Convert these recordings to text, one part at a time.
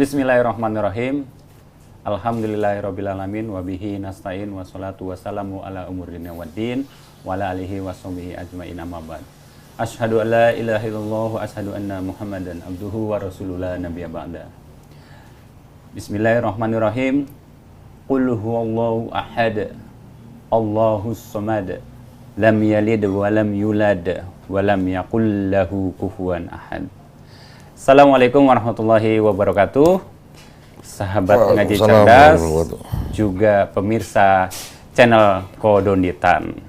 Bismillahirrahmanirrahim. Alhamdulillahirrabbilalamin. Wabihi nasta'in. Wassalatu wassalamu ala umurina waddin. Wa ala alihi wassobihi ajma'in amma ba'd. Ashhadu an la ilaha illallah wa ashhadu anna muhammadan abduhu wa rasulullah nabiyya ba'da. Bismillahirrahmanirrahim. Qul huwallahu ahad. Allahus samad. Lam yalid wa lam yulad wa lam yakul lahu kufuwan ahad. Assalamualaikum warahmatullahi wabarakatuh. Sahabat ngaji cerdas, juga pemirsa channel Kodonditan.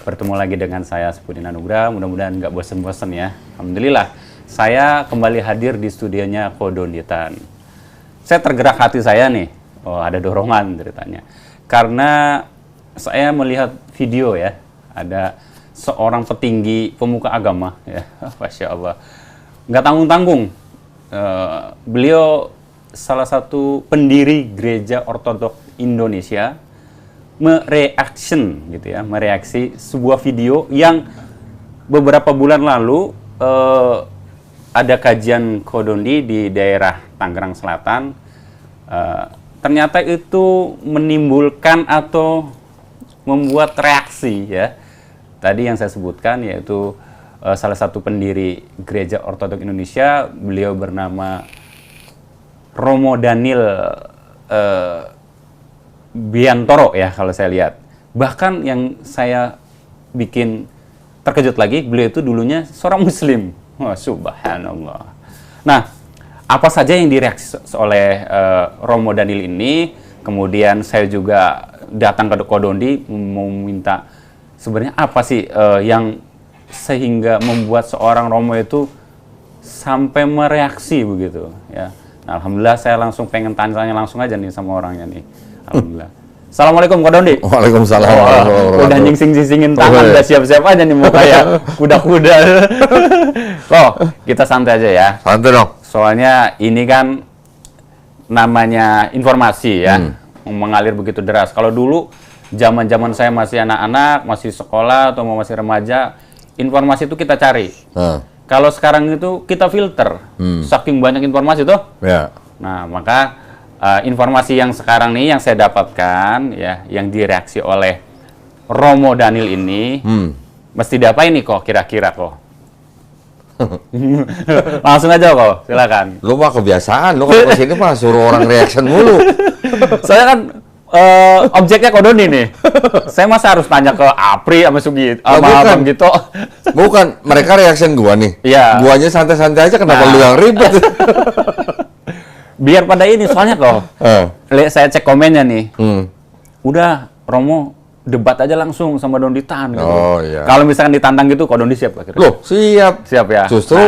Bertemu lagi dengan saya Sepudin Anugrah. Mudah-mudahan nggak bosen-bosen ya. Alhamdulillah, saya kembali hadir di studionya Kodonditan. Saya tergerak hati saya nih. Oh, ada dorongan ceritanya. Karena saya melihat video ya, ada seorang petinggi pemuka agama ya, Masya Allah. Nggak tanggung-tanggung, beliau salah satu pendiri Gereja Ortodok Indonesia mereaksi sebuah video yang beberapa bulan lalu ada kajian Kodondi di daerah Tangerang Selatan. Ternyata itu menimbulkan atau membuat reaksi ya. Tadi yang saya sebutkan yaitu salah satu pendiri Gereja Ortodok Indonesia, beliau bernama Romo Daniel Biantoro ya kalau saya lihat. Bahkan yang saya bikin terkejut lagi, beliau itu dulunya seorang Muslim. Wah, subhanallah. Nah, apa saja yang direaksi oleh Romo Daniel ini? Kemudian saya juga datang ke Kodondi mau minta sebenarnya apa sih yang sehingga membuat seorang Romo itu sampai mereaksi begitu ya. Nah, alhamdulillah saya langsung pengen tanya langsung aja nih sama orangnya nih. Alhamdulillah. Assalamualaikum Kodondi. Waalaikumsalam. Udah nyingsing-nyingsingin tangan, udah siap-siap aja nih mau kayak kuda-kuda. Oh, kita santai aja ya. Santai dong. Soalnya ini kan namanya informasi ya, mengalir begitu deras. Kalau dulu zaman-zaman saya masih anak-anak, masih sekolah atau masih remaja, informasi itu kita cari. Kalau sekarang itu kita filter, saking banyak informasi tuh. Ya. Nah, maka informasi yang sekarang nih yang saya dapatkan ya, yang direaksi oleh Romo Daniel ini, mesti diapain nih kok kira-kira kok? Langsung aja kok, silakan. Lu mah kebiasaan, lu kalau kesini mah suruh orang reaction mulu. Saya kan objeknya Kodondi nih. Saya masa harus tanya ke Apri sama Sugi, sama Bang Gito. Bukan, mereka reaction gua nih. Iya. Guanya santai-santai aja, kenapa lu yang ribet? Biar pada ini, soalnya kok. Saya cek komennya nih. Udah, Romo debat aja langsung sama Donditan. Gitu. Oh iya. Kalau misalkan ditantang gitu, Kodondi siap Pak? Loh, siap. Siap ya? Justru,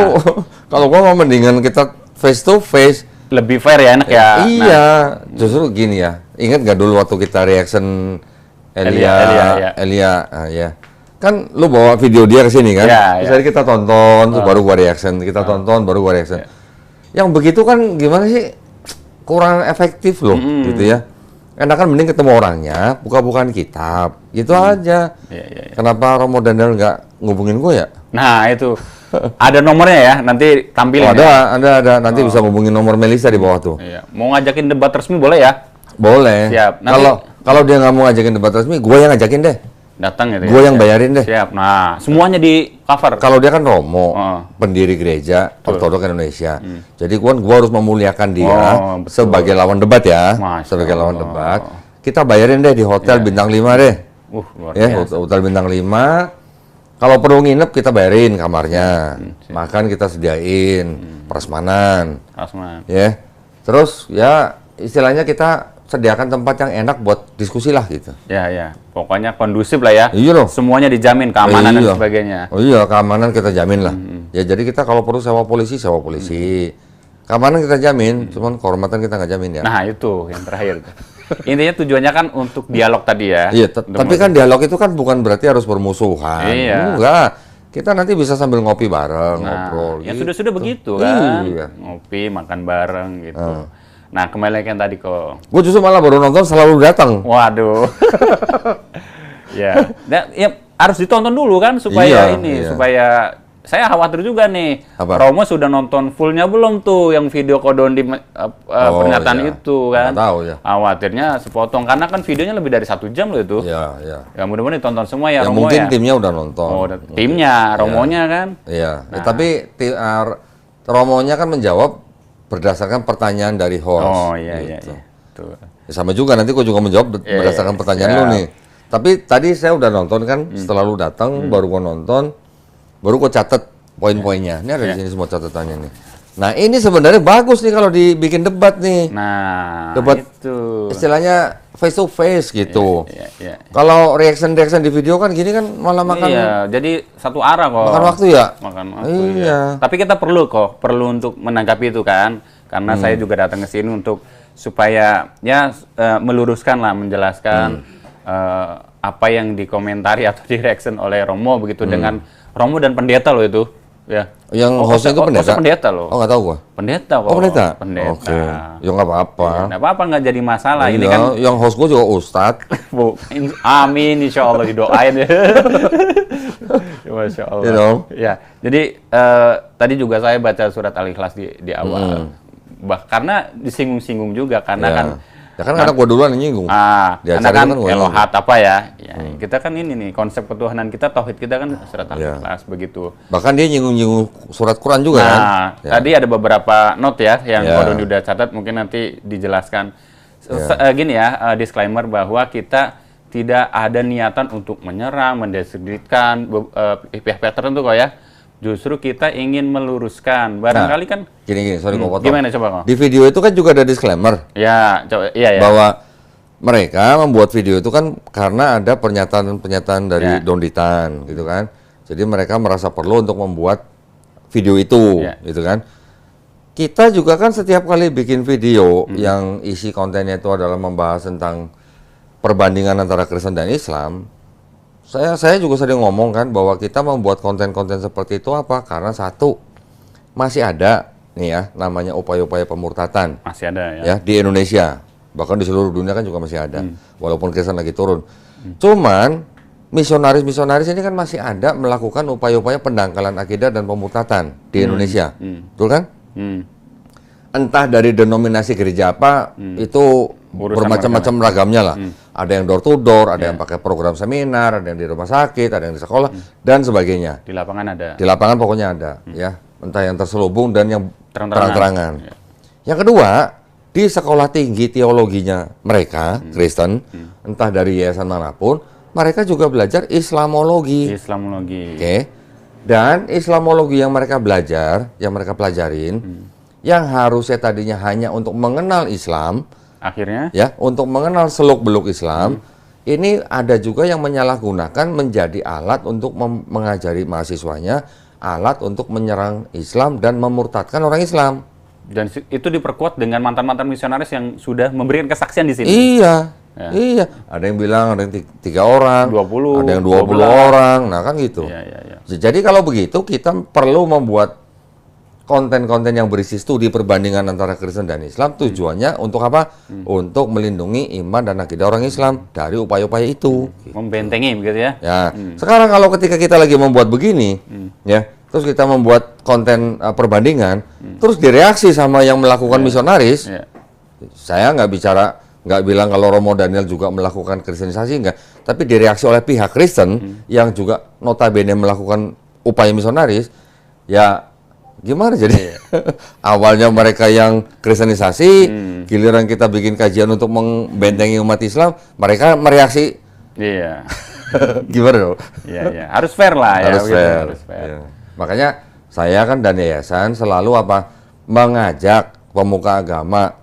kalau gua mau mendingan kita face to face. Lebih fair ya, enak ya? Iya, justru gini ya. Ingat gak dulu waktu kita reaction Elia, ya. Kan lu bawa video dia ke sini kan? Ya, Terus kita tonton, terus baru gua reaction. Kita tonton, baru gua reaction. Yang begitu kan gimana sih? Kurang efektif loh, gitu ya. Enakan mending ketemu orangnya, buka-bukaan kitab, gitu aja. Ya. Kenapa Romo Daniel nggak ngubungin gua ya? Nah, itu. Ada nomornya ya, nanti tampilin. Ada. Nanti bisa ngubungin nomor Melisa di bawah tuh. Iya. Mau ngajakin debat resmi boleh ya? Boleh. Siap. Kalau dia nggak mau ngajakin debat resmi, gue yang ngajakin deh. Datang gitu. Gue yang bayarin deh. Siap. Nah, semuanya di cover. Kalau dia kan Romo, pendiri Gereja Ortodok Indonesia. Jadi gua harus memuliakan dia sebagai lawan debat ya. Sebagai lawan debat. Kita bayarin deh di hotel bintang 5 deh. Luar biasa. Hotel bintang 5. Kalau perlu nginep kita bayarin kamarnya. Makan kita sediain, prasmanan. Ya. Terus ya istilahnya kita sediakan tempat yang enak buat diskusi lah gitu. Ya. Pokoknya kondusif lah ya. Iya loh. Semuanya dijamin, keamanan dan sebagainya. Oh iya, keamanan kita jamin lah. Ya jadi kita kalau perlu sewa polisi. Keamanan kita jamin, cuman kehormatan kita nggak jamin ya. Nah itu yang terakhir. Intinya tujuannya kan untuk dialog tadi ya. Iya, tapi kan dialog itu kan bukan berarti harus bermusuhan. Iya. Enggak. Kita nanti bisa sambil ngopi bareng, ngobrol. Ya gitu. sudah begitu kan. Iya. Ngopi, makan bareng gitu. Nah, kembali lagi yang tadi kok. Gue justru malah baru nonton selalu datang. Waduh. Ya harus ditonton dulu kan supaya supaya saya khawatir juga nih. Apa? Romo sudah nonton fullnya belum tuh yang video kodon di pernyataan iya. itu kan? Nggak tahu ya. Khawatirnya sepotong karena kan videonya lebih dari 1 jam loh itu. Iya, iya. Ya mudah-mudahan ditonton semua ya, Ya Romo mungkin ya. timnya udah nonton. Oh, timnya, Romonya kan. Iya. Nah. Tapi Romonya kan menjawab berdasarkan pertanyaan dari host. Oh iya gitu. iya. Tuh. Ya, sama juga nanti gua juga menjawab berdasarkan pertanyaan lu nih. Tapi tadi saya udah nonton kan, setelah lu datang baru gua nonton, baru gua catet poin-poinnya. Ini ada di sini semua catatannya nih. Nah, ini sebenarnya bagus nih kalau dibikin debat nih. Nah, Debat itu. istilahnya face to face gitu. Iya. Kalau reaction di video kan gini kan malah makan Iya, jadi satu arah kok. makan waktu ya. Makan waktu. Iya. Ya. Tapi kita perlu untuk menanggapi itu kan, karena saya juga datang ke sini untuk supaya ya meluruskan lah, menjelaskan apa yang dikomentari atau di reaction oleh Romo begitu dengan Romo dan pendeta loh itu, ya. Yang hostnya itu pendeta? Hostnya pendeta loh. Oh, nggak tahu gua. Pendeta kok. Oh, pendeta? Pendeta. Oke. Ya nggak apa-apa. Nggak apa-apa, nggak jadi masalah. Iya, Ini kan yang host gua juga ustadz. Bu, amin, insya Allah didoain ya. Masya Allah. You know? Ya, jadi tadi juga saya baca surat Al-Ikhlas di awal. Karena disinggung-singgung juga karena Ya. kan. Ya kan karena gua duluan yang nyinggung. Di Karena acara kan itu kan gua Elohat apa ya? Ya kita kan ini nih konsep ketuhanan kita, tauhid kita kan surat Al-Ikhlas begitu. Bahkan dia nyinggung-nyinggung surat Quran juga kan. Nah, tadi ada beberapa note ya yang Ya. Kodon udah catat, mungkin nanti dijelaskan. Gini ya, disclaimer bahwa kita tidak ada niatan untuk menyerang, mendiskreditkan pihak-pihak tertentu kok ya. Justru kita ingin meluruskan. Barangkali kan Gini, sorry gua potong. gimana coba kok? Di video itu kan juga ada disclaimer Ya, coba iya ya. bahwa mereka membuat video itu kan karena ada pernyataan-pernyataan dari Donditan gitu kan. Jadi mereka merasa perlu untuk membuat video itu gitu kan. Kita juga kan setiap kali bikin video yang isi kontennya itu adalah membahas tentang perbandingan antara Kristen dan Islam. Saya juga sering ngomong kan bahwa kita membuat konten-konten seperti itu apa? Karena satu, masih ada nih ya namanya upaya-upaya pemurtatan. Masih ada ya. Ya di Indonesia, bahkan di seluruh dunia kan juga masih ada. Walaupun Kristen lagi turun. Cuman misionaris-misionaris ini kan masih ada melakukan upaya-upaya pendangkalan akidah dan pemurtatan di Indonesia. Betul kan? Entah dari denominasi gereja apa, itu bermacam-macam ragamnya lah. Ada yang door to door, ada yang pakai program seminar, ada yang di rumah sakit, ada yang di sekolah, dan sebagainya. Di lapangan ada. Di lapangan pokoknya ada, ya. Entah yang terselubung dan yang terang-terangan. Ya. Yang kedua, di sekolah tinggi teologinya mereka, Kristen, entah dari yayasan manapun, mereka juga belajar Islamologi. Islamologi. Oke. Dan Islamologi yang mereka belajar, yang mereka pelajarin, yang harusnya tadinya hanya untuk mengenal Islam, Akhirnya? ya, untuk mengenal seluk-beluk Islam, ini ada juga yang menyalahgunakan menjadi alat untuk mengajari mahasiswanya, alat untuk menyerang Islam dan memurtadkan orang Islam. Dan itu diperkuat dengan mantan-mantan misionaris yang sudah memberikan kesaksian di sini. Iya, iya. Ada yang bilang ada yang 3 orang, 20, ada yang 20 orang, nah kan gitu. Iya. Jadi kalau begitu kita perlu membuat konten-konten yang berisi studi perbandingan antara Kristen dan Islam, tujuannya untuk apa? Untuk melindungi iman dan akidah orang Islam dari upaya-upaya itu. Membentengi begitu ya? Ya, sekarang kalau ketika kita lagi membuat begini, ya, terus kita membuat konten perbandingan, terus direaksi sama yang melakukan misionaris, saya nggak bilang kalau Romo Daniel juga melakukan kristenisasi, enggak, tapi direaksi oleh pihak Kristen yang juga notabene melakukan upaya misionaris, ya gimana jadi? Awalnya mereka yang kristenisasi, giliran kita bikin kajian untuk membentengi umat Islam, mereka mereaksi. Iya. Gimana dong? Iya. Harus fair lah ya. Harus fair. Harus fair. Ya. Makanya saya kan dan yayasan selalu mengajak pemuka agama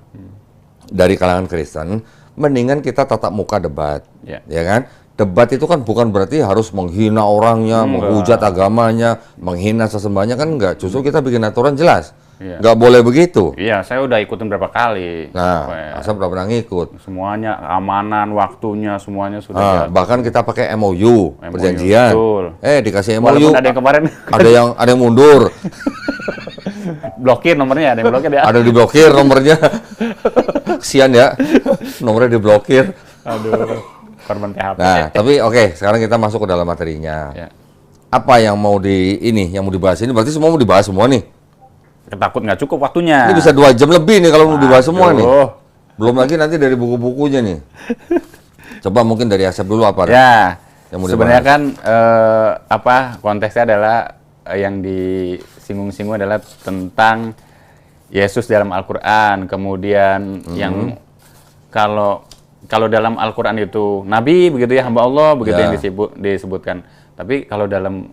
dari kalangan Kristen, mendingan kita tatap muka debat, ya kan? Debat itu kan bukan berarti harus menghina orangnya, menghujat agamanya, menghina sesembahnya, kan enggak. Justru kita bikin aturan jelas. Nggak boleh begitu. Iya, saya udah ikutin berapa kali. Nah, Asap udah pernah ngikut. Semuanya, keamanan, waktunya, semuanya sudah. Bahkan kita pakai MOU, perjanjian. Betul. Dikasih MOU. Walaupun ada yang kemarin. ada yang mundur. Blokir nomornya, ada yang blokir ya. Ada yang diblokir nomornya. Kesian ya, nomornya diblokir. Aduh, korban PHP. Nah, tapi oke, sekarang kita masuk ke dalam materinya. Ya. apa yang mau dibahas ini? Berarti semua mau dibahas semua nih. Ketakut nggak cukup waktunya. Ini bisa 2 jam lebih nih kalau mau dibahas semua nih. Belum lagi nanti dari buku-bukunya nih. Coba mungkin dari Asep dulu apa? Ya, yang sebenarnya kan konteksnya adalah yang disinggung-singgung adalah tentang Yesus dalam Al-Quran. Kemudian yang kalau dalam Al-Quran itu Nabi begitu ya, hamba Allah begitu yang disebutkan. Tapi kalau dalam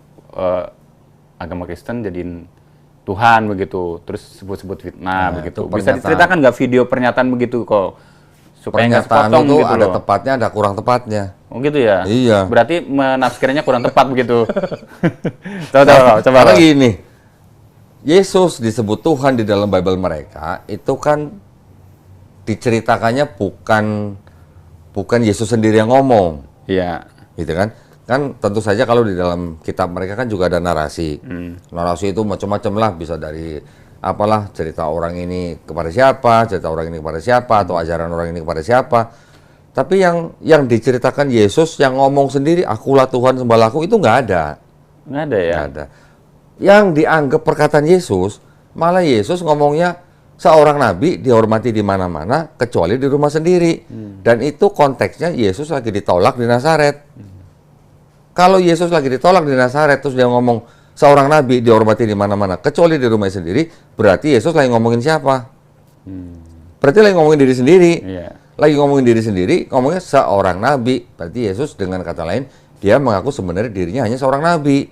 agama Kristen jadiin Tuhan begitu, terus sebut-sebut fitnah begitu. Bisa diceritakan nggak video pernyataan begitu kok? Supaya nggak sepotong itu gitu ada loh. tepatnya, ada kurang tepatnya. Oh gitu ya? Iya. Berarti menafsirnya kurang tepat begitu. Coba lagi ini. Yesus disebut Tuhan di dalam Bible mereka, itu kan diceritakannya bukan Yesus sendiri yang ngomong. Iya. Gitu kan? Kan tentu saja kalau di dalam kitab mereka kan juga ada narasi. Narasi itu macam-macam lah, bisa dari apalah, cerita orang ini kepada siapa, cerita orang ini kepada siapa, atau ajaran orang ini kepada siapa. Tapi yang diceritakan Yesus yang ngomong sendiri, akulah Tuhan sembahlah aku, itu nggak ada. Nggak ada ya? Nggak ada. Yang dianggap perkataan Yesus, malah Yesus ngomongnya seorang nabi dihormati di mana-mana kecuali di rumah sendiri. Dan itu konteksnya Yesus lagi ditolak di Nazaret. Kalau Yesus lagi ditolak di Nazaret, terus dia ngomong seorang nabi dihormati di mana-mana kecuali di rumahnya sendiri, berarti Yesus lagi ngomongin siapa? Berarti lagi ngomongin diri sendiri. Lagi ngomongin diri sendiri, ngomongnya seorang nabi. Berarti Yesus dengan kata lain, dia mengaku sebenarnya dirinya hanya seorang nabi.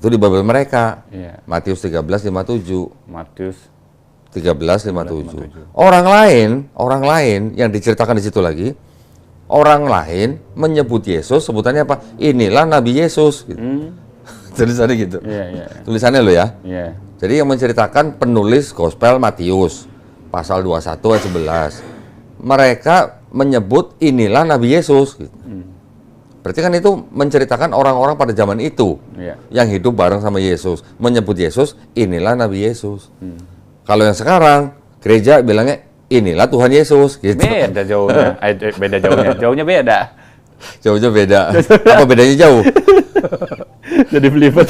Itu di Bible mereka. Matius 13:57. Matius 13:57. Orang lain yang diceritakan di situ lagi, orang lain menyebut Yesus, sebutannya apa? Inilah Nabi Yesus. Gitu. Tulisannya gitu. Tulisannya lo ya. Jadi yang menceritakan penulis Gospel Matius, pasal 21 ayat 11. Mereka menyebut inilah Nabi Yesus. Gitu. Berarti kan itu menceritakan orang-orang pada zaman itu yang hidup bareng sama Yesus, menyebut Yesus, inilah Nabi Yesus. Kalau yang sekarang, gereja bilangnya, inilah Tuhan Yesus. Gitu. Beda jauhnya. Beda jauhnya. Jauhnya beda. Jauhnya beda. Apa bedanya jauh? Jadi belibet.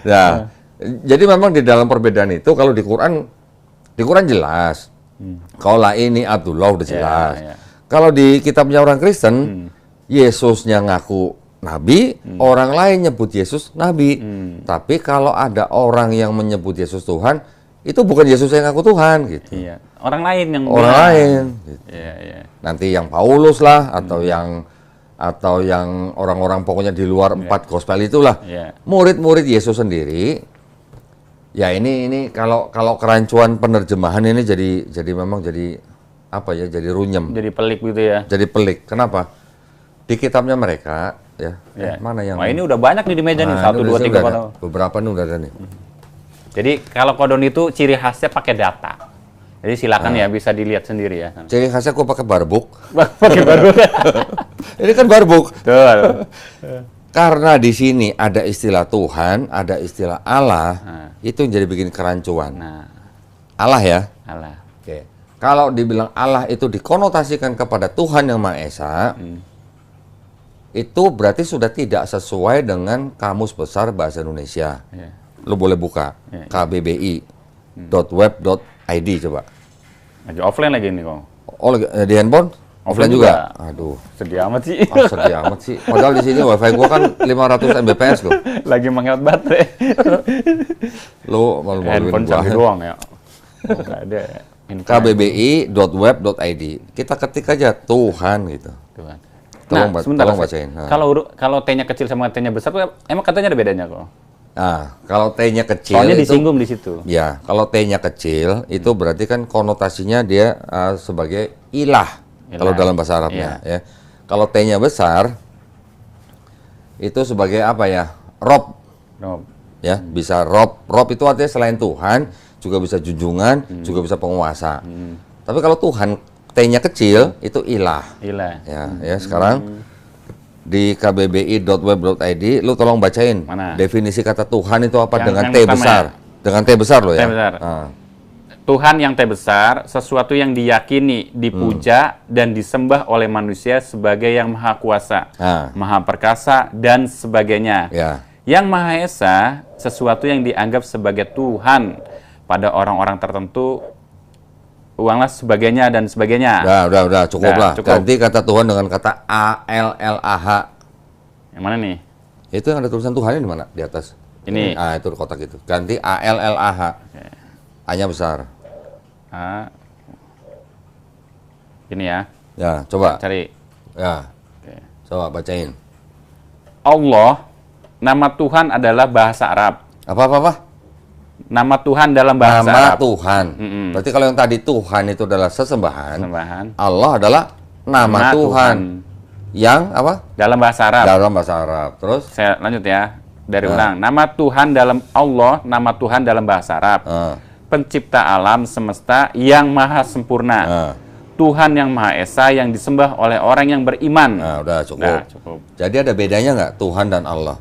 Nah, jadi memang di dalam perbedaan itu, kalau di Quran jelas. Kalau lah ini Abdullah udah jelas. Kalau di kitabnya orang Kristen, Yesusnya ngaku Nabi, orang lain nyebut Yesus Nabi. Tapi kalau ada orang yang menyebut Yesus Tuhan, itu bukan Yesus yang ngaku Tuhan gitu. Orang lain yang Gitu. Nanti yang Paulus lah atau yang orang-orang pokoknya di luar 4 gospel itulah. Murid-murid Yesus sendiri. Ya ini kalau kerancuan penerjemahan ini jadi memang jadi apa ya? Jadi runyem. Jadi pelik gitu ya. Jadi pelik. Kenapa? Di kitabnya mereka ya. Mana yang? Wah, ini udah banyak nih di meja nih. 1, 2, 3, 4. Beberapa nih udah ada nih. Jadi kalau kodon itu ciri khasnya pakai data. Jadi silakan ya bisa dilihat sendiri ya. Ciri khasnya aku pakai barbuk. Pakai barbuk. Ini kan barbuk. Betul. Karena di sini ada istilah Tuhan, ada istilah Allah, itu yang jadi bikin kerancuan. Allah ya. Allah. Oke. Kalau dibilang Allah itu dikonotasikan kepada Tuhan yang Maha Esa, itu berarti sudah tidak sesuai dengan Kamus Besar Bahasa Indonesia. Lo boleh buka kbbi.web.id coba. Lagi offline lagi ini kok. Oh, di handphone? Offline juga? Aduh. Sedih amat sih. Sedih amat sih. Padahal di sini wifi gua kan 500 Mbps loh. Lagi menghemat baterai. Lo malu-maluin handphone canggih doang ya. Enggak ada. kbbi.web.id. Kita ketik aja Tuhan gitu. Tuhan. Tolong bacain. Kalau T-nya kecil sama T-nya besar tuh emang katanya ada bedanya kok. Nah, kalau T-nya kecil soalnya disinggung di situ. Ya, kalau T-nya kecil itu berarti kan konotasinya dia sebagai ilah. Kalau dalam bahasa Arabnya ya. Kalau T-nya besar itu sebagai apa ya? Rob. Ya, bisa Rob. Rob itu artinya selain Tuhan, juga bisa junjungan, juga bisa penguasa. Tapi kalau Tuhan T-nya kecil itu ilah. Ya, sekarang di kbbi.web.id lu tolong bacain definisi kata Tuhan itu apa dengan T besar. Dengan T besar loh ya. T besar. Tuhan yang T besar, sesuatu yang diyakini, dipuja, dan disembah oleh manusia sebagai yang maha kuasa, maha perkasa, dan sebagainya. Yang Maha Esa, sesuatu yang dianggap sebagai Tuhan pada orang-orang tertentu, uanglah sebagainya dan sebagainya. Udah, cukup lah. Cukup. Ganti kata Tuhan dengan kata ALLAH. Yang mana nih? Itu yang ada tulisan Tuhannya di mana? Di atas. Ini. Itu kotak itu. Ganti ALLAH. Okay. A-nya besar. A. Ini ya. Ya, coba. Cari. Ya. Okay. Coba bacain. Allah, nama Tuhan adalah bahasa Arab. Apa? Nama Tuhan dalam bahasa Arab. Nama Tuhan. Berarti kalau yang tadi Tuhan itu adalah sesembahan. Allah adalah nama Tuhan. Yang apa? Dalam bahasa Arab. Dalam bahasa Arab. Terus? Saya lanjut ya. Dari ulang. Nama Tuhan dalam Allah, nama Tuhan dalam bahasa Arab. Pencipta alam semesta yang maha sempurna. Tuhan yang Maha Esa yang disembah oleh orang yang beriman. Nah, udah cukup. Jadi ada bedanya nggak Tuhan dan Allah?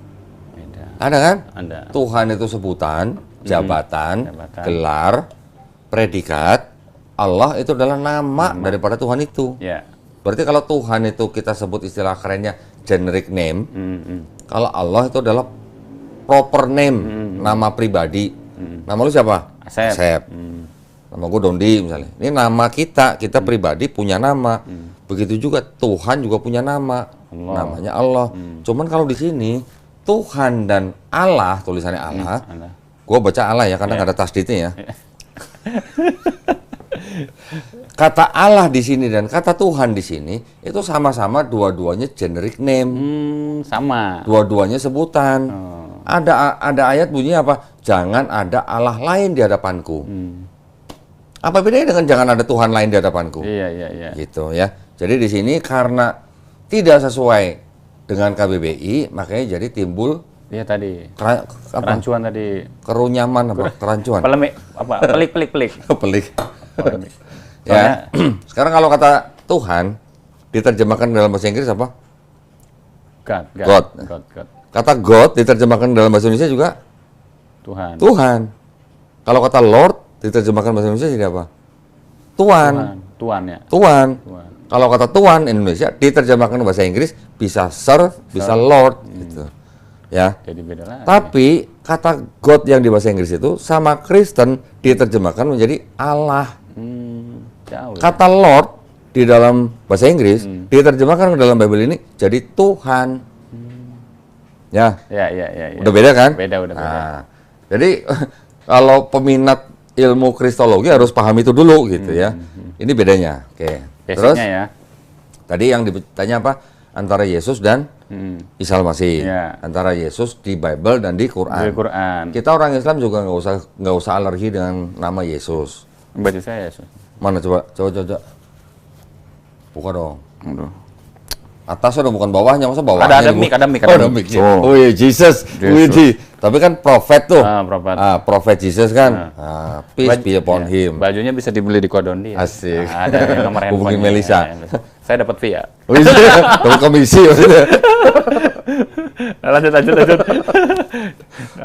Beda. Ada kan? Ada. Tuhan itu sebutan, jabatan, gelar, predikat. Allah itu adalah nama daripada Tuhan itu. Ya. Berarti kalau Tuhan itu kita sebut istilah kerennya generic name. Kalau Allah itu adalah proper name, nama pribadi. Nama lu siapa? Asep. Nama gue Dondi misalnya. Ini nama kita pribadi punya nama. Begitu juga Tuhan juga punya nama. Namanya Allah. Cuman kalau di sini Tuhan dan Allah, tulisannya Allah. Gue baca Allah ya karena nggak ada tasdidnya ya. Kata Allah di sini dan kata Tuhan di sini itu sama-sama dua-duanya generic name. Sama. Dua-duanya sebutan. Ada ayat bunyinya apa? Jangan ada Allah lain di hadapanku. Apa bedanya dengan jangan ada Tuhan lain di hadapanku? Iya. Gitu ya. Jadi di sini karena tidak sesuai dengan KBBI, makanya jadi timbul tadi. Kerancuan tadi. Kerunyaman apa? Kerancuan. Pelik. Pelik. Ya. Sekarang kalau kata Tuhan diterjemahkan dalam bahasa Inggris apa? God. Kata God diterjemahkan dalam bahasa Indonesia juga Tuhan. Kalau kata Lord diterjemahkan bahasa Indonesia jadi apa? Tuan. Kalau kata Tuan Indonesia diterjemahkan bahasa Inggris bisa Sir, bisa Lord gitu. Ya. Jadi beda lagi. Tapi kata God yang di bahasa Inggris itu sama Kristen diterjemahkan menjadi Allah. Jauh, kata Lord di dalam bahasa Inggris diterjemahkan ke dalam Bible ini jadi Tuhan. Ya. Udah beda kan? Udah beda. Nah, jadi kalau peminat ilmu kristologi harus paham itu dulu gitu ya. Ini bedanya. Oke. Terus ya. Tadi yang ditanya apa? Antara Yesus dan Isa Al-Masih. Antara Yesus di Bible dan di Quran. Kita orang Islam juga nggak usah alergi dengan nama Yesus. Baju saya Yesus. Mana coba. Buka dong. Atasnya dong, bukan bawahnya. Masa bawahnya? Ada mic. Oh iya, Jesus. Tapi kan prophet tuh. Prophet. Prophet Jesus kan. Peace be upon him. Bajunya bisa dibeli di Kodondi. Asik. Ada nomor handphone. Hubungin Melisa. Saya dapat via. Dapat komisi maksudnya. Lanjut.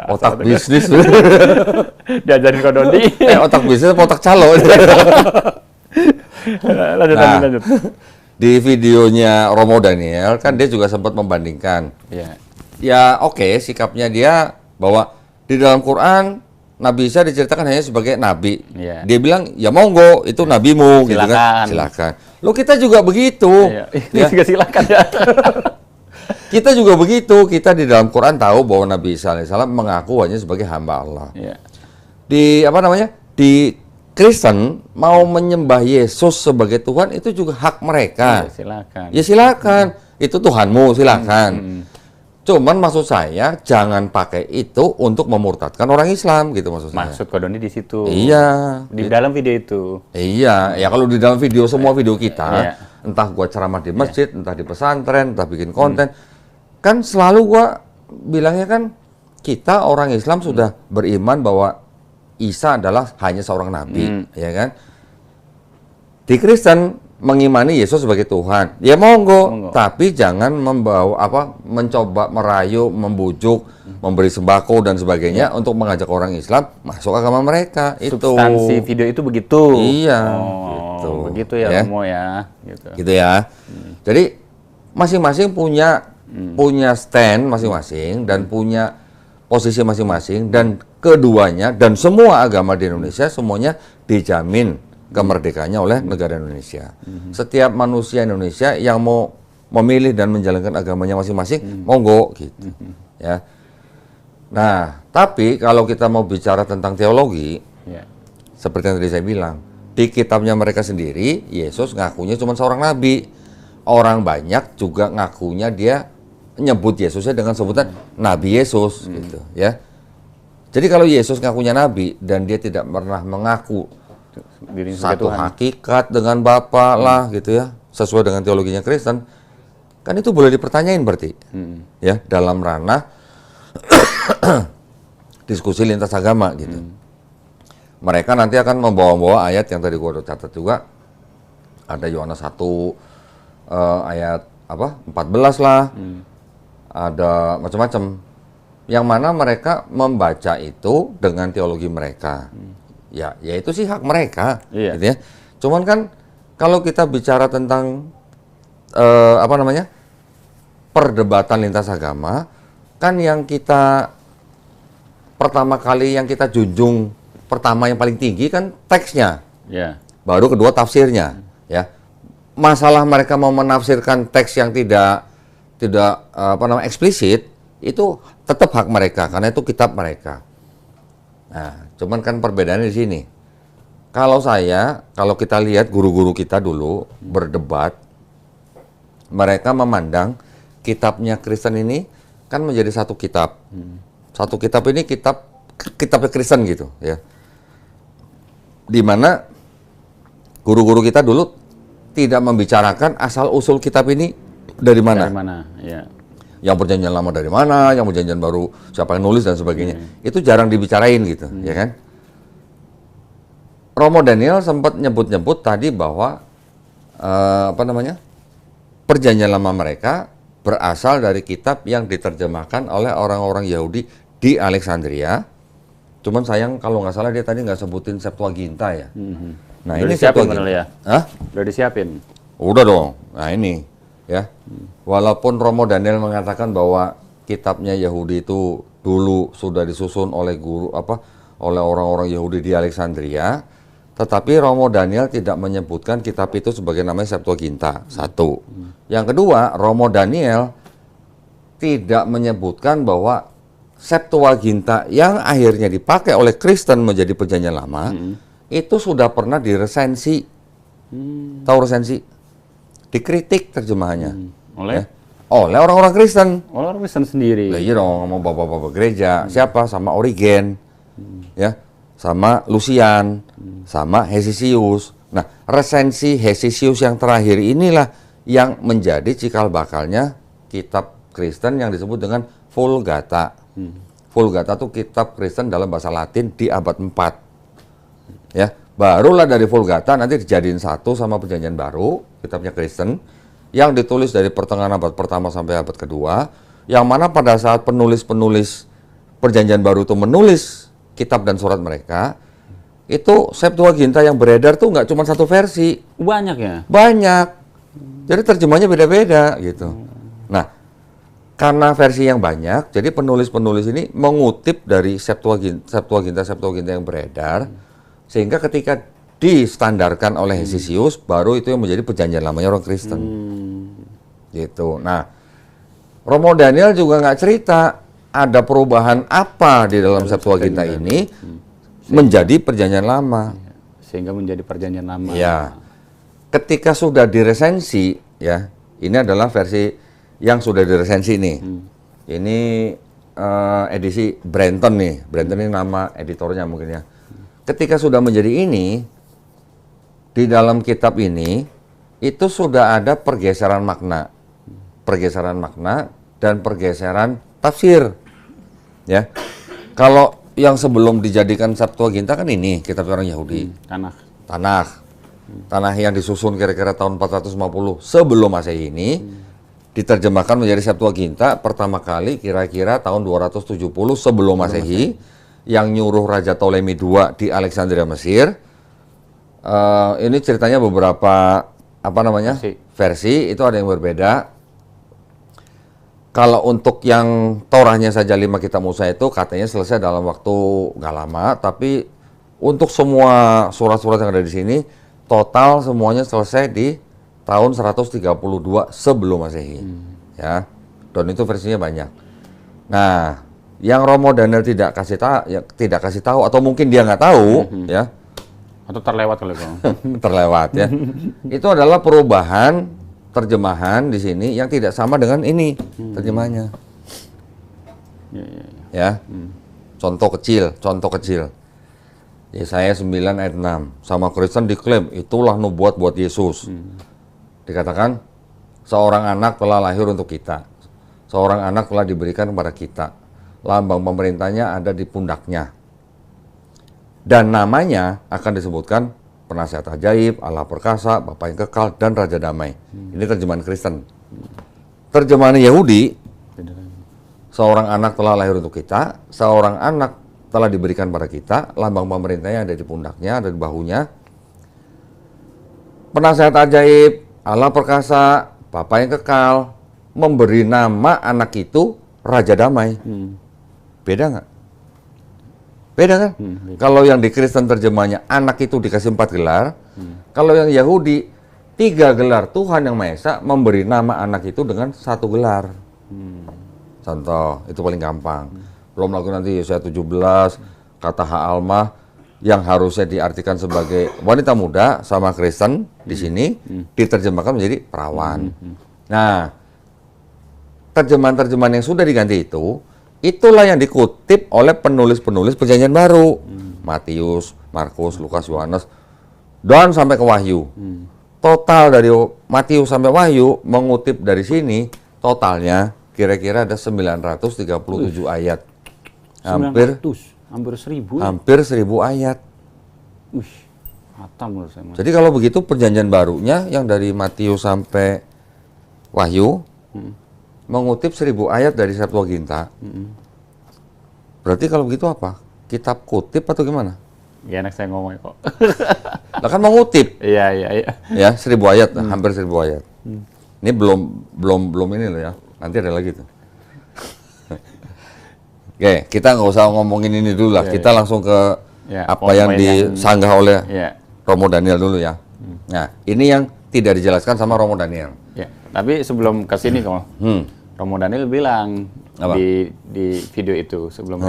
Otak bisnis. Diajarin Kodondi. Otak bisnis apa otak calo? Lanjut. Di videonya Romo Daniel kan dia juga sempat membandingkan. Ya oke, sikapnya dia bahwa di dalam Quran Nabi Isa diceritakan hanya sebagai nabi. Dia bilang ya monggo itu nabimu gitu kan. Silakan. Lo kita juga begitu. Juga silakan ya. Kita juga begitu. Kita di dalam Quran tahu bahwa Nabi Isa alaihissalam mengaku hanya sebagai hamba Allah. Di Di Kristen mau menyembah Yesus sebagai Tuhan itu juga hak mereka. Ya silakan. Itu Tuhanmu, silakan. Cuman maksud saya jangan pakai itu untuk memurtadkan orang Islam gitu maksud saya. Maksud Kodoni di situ. Iya. Di dalam video itu. Iya, ya kalau di dalam video semua video kita, entah gua ceramah di masjid, entah di pesantren, entah bikin konten, kan selalu gua bilangnya kan kita orang Islam sudah beriman bahwa Isa adalah hanya seorang nabi, ya kan? Di Kristen mengimani Yesus sebagai Tuhan, ya monggo. Tapi jangan mencoba merayu, membujuk, memberi sembako dan sebagainya untuk mengajak orang Islam masuk agama mereka. Substansi video itu begitu. Iya. Gitu. Begitu ya, Romo ya. Gitu ya. Jadi masing-masing punya stand masing-masing dan punya posisi masing-masing, dan keduanya dan semua agama di Indonesia semuanya dijamin kemerdekaannya oleh negara Indonesia. Setiap manusia Indonesia yang mau memilih dan menjalankan agamanya masing-masing, monggo gitu. Ya. Nah, tapi kalau kita mau bicara tentang teologi, seperti yang tadi saya bilang, di kitabnya mereka sendiri, Yesus ngakunya cuma seorang nabi. Orang banyak juga ngakunya dia nyebut Yesusnya dengan sebutan Nabi Yesus gitu ya. Jadi kalau Yesus ngakunya nabi dan dia tidak pernah mengaku satu hakikat dengan Bapa lah gitu ya, sesuai dengan teologinya Kristen, kan itu boleh dipertanyain berarti. Ya, dalam ranah diskusi lintas agama gitu. Mereka nanti akan membawa-bawa ayat yang tadi gua catat juga, ada Yohanes 1 ayat 14 lah. Ada macam-macam yang mana mereka membaca itu dengan teologi mereka. Ya itu sih hak mereka gitu ya. Cuman kan kalau kita bicara tentang perdebatan lintas agama, kan yang kita pertama kali yang kita junjung pertama yang paling tinggi kan teksnya. Baru kedua tafsirnya, ya. Masalah mereka mau menafsirkan teks yang tidak eksplisit, itu tetap hak mereka karena itu kitab mereka. Nah, cuman kan perbedaannya di sini. Kalau kita lihat guru-guru kita dulu berdebat, mereka memandang kitabnya Kristen ini kan menjadi satu kitab. Satu kitab ini kitabnya Kristen gitu, ya. Di mana guru-guru kita dulu tidak membicarakan asal usul kitab ini dari mana? Ya. Yang perjanjian lama dari mana, yang perjanjian baru siapa yang nulis dan sebagainya. Itu jarang dibicarain gitu, ya kan? Romo Daniel sempat nyebut-nyebut tadi bahwa perjanjian lama mereka berasal dari kitab yang diterjemahkan oleh orang-orang Yahudi di Alexandria. Cuman sayang kalau nggak salah dia tadi nggak sebutin Septuaginta ya. Nah, udah ini Septuaginta ya? Hah? Udah disiapin? Udah dong. Nah ini ya. Walaupun Romo Daniel mengatakan bahwa kitabnya Yahudi itu dulu sudah disusun oleh oleh orang-orang Yahudi di Alexandria, tetapi Romo Daniel tidak menyebutkan kitab itu sebagai namanya Septuaginta. Satu. Yang kedua, Romo Daniel tidak menyebutkan bahwa Septuaginta yang akhirnya dipakai oleh Kristen menjadi perjanjian lama itu sudah pernah diresensi. Tahu resensi? Dikritik terjemahannya oleh orang-orang Kristen. Oleh orang Kristen sendiri. Iya dong, ngomong bapak-bapak gereja. Siapa? Sama Origen, ya, sama Lucian, sama Hesisius. Nah, resensi Hesisius yang terakhir inilah yang menjadi cikal bakalnya kitab Kristen yang disebut dengan Vulgata. Vulgata itu kitab Kristen dalam bahasa Latin di abad 4. Ya. Barulah dari Vulgata nanti dijadiin satu sama Perjanjian Baru, kitabnya Kristen, yang ditulis dari pertengahan abad pertama sampai abad kedua, yang mana pada saat penulis-penulis Perjanjian Baru itu menulis kitab dan surat mereka, itu Septuaginta yang beredar tuh nggak cuma satu versi. Banyak ya? Banyak. Jadi terjemahnya beda-beda gitu. Nah, karena versi yang banyak, jadi penulis-penulis ini mengutip dari Septuaginta yang beredar, sehingga ketika distandarkan oleh Hesisius, baru itu yang menjadi perjanjian lamanya orang Kristen. Gitu. Nah, Romo Daniel juga nggak cerita ada perubahan apa di dalam Septuaginta ini menjadi perjanjian lama. Sehingga menjadi perjanjian lama. Ya. Ketika sudah diresensi, ya, ini adalah versi yang sudah diresensi nih. Ini edisi Brenton nih. Brenton ini nama editornya mungkin ya. Ketika sudah menjadi ini, di dalam kitab ini, itu sudah ada pergeseran makna dan pergeseran tafsir. Ya, kalau yang sebelum dijadikan Septuaginta kan ini kitab orang Yahudi, Tanakh yang disusun kira-kira tahun 450 sebelum Masehi ini, diterjemahkan menjadi Septuaginta pertama kali kira-kira tahun 270 sebelum Masehi. Yang nyuruh Raja Ptolemy II di Alexandria, Mesir. Ini ceritanya beberapa versi itu ada yang berbeda. Kalau untuk yang Torahnya saja 5 kitab Musa itu katanya selesai dalam waktu nggak lama, tapi untuk semua surat-surat yang ada di sini total semuanya selesai di tahun 132 sebelum Masehi. Ya. Dan itu versinya banyak. Nah, yang Romo Daniel tidak kasih tahu atau mungkin dia nggak tahu, ya. Atau terlewat kali, Bang. Terlewat ya. Itu adalah perubahan terjemahan di sini yang tidak sama dengan ini terjemahannya. Ya. Contoh kecil. Yesaya 9 ayat 6. Sama Kristen diklaim itulah nubuat buat Yesus. Dikatakan seorang anak telah lahir untuk kita. Seorang anak telah diberikan kepada kita. Lambang pemerintahnya ada di pundaknya. Dan namanya akan disebutkan Penasihat Ajaib, Allah Perkasa, Bapa yang Kekal, dan Raja Damai. Ini terjemahan Kristen. Terjemahan Yahudi, seorang anak telah lahir untuk kita, seorang anak telah diberikan pada kita, lambang pemerintahnya ada di pundaknya, ada di bahunya. Penasihat Ajaib, Allah Perkasa, Bapa yang Kekal, memberi nama anak itu Raja Damai. Beda nggak? Beda kan? Kalau yang di Kristen terjemahnya anak itu dikasih 4 gelar, kalau yang Yahudi 3 gelar Tuhan Yang Maha Esa memberi nama anak itu dengan 1 gelar. Contoh, itu paling gampang. Belum lagi nanti Yesaya 17, kata Ha'almah yang harusnya diartikan sebagai wanita muda sama Kristen di sini diterjemahkan menjadi perawan. Nah, terjemahan-terjemahan yang sudah diganti itu itulah yang dikutip oleh penulis-penulis Perjanjian Baru. Matius, Markus, Lukas, Yohanes, dan sampai ke Wahyu. Total dari Matius sampai Wahyu mengutip dari sini, totalnya kira-kira ada 937 ayat. Hampir 1000. Hampir 1000 ayat. Hatam menurut saya. Jadi kalau begitu Perjanjian Barunya yang dari Matius sampai Wahyu mengutip 1000 ayat dari Septuaginta. Berarti kalau begitu apa? Kitab kutip atau gimana? Ya enak saya ngomong kok. Lah kan mengutip. Iya. Ya, 1000 ayat, hampir 1000 ayat. Ini belum ini loh ya. Nanti ada lagi tuh. Oke, kita nggak usah ngomongin ini dulu lah. Kita langsung ke apa yang disanggah oleh Romo Daniel dulu ya. Nah, ini yang tidak dijelaskan sama Romo Daniel. Ya, tapi sebelum ke sini Romo Daniel bilang di video itu sebelum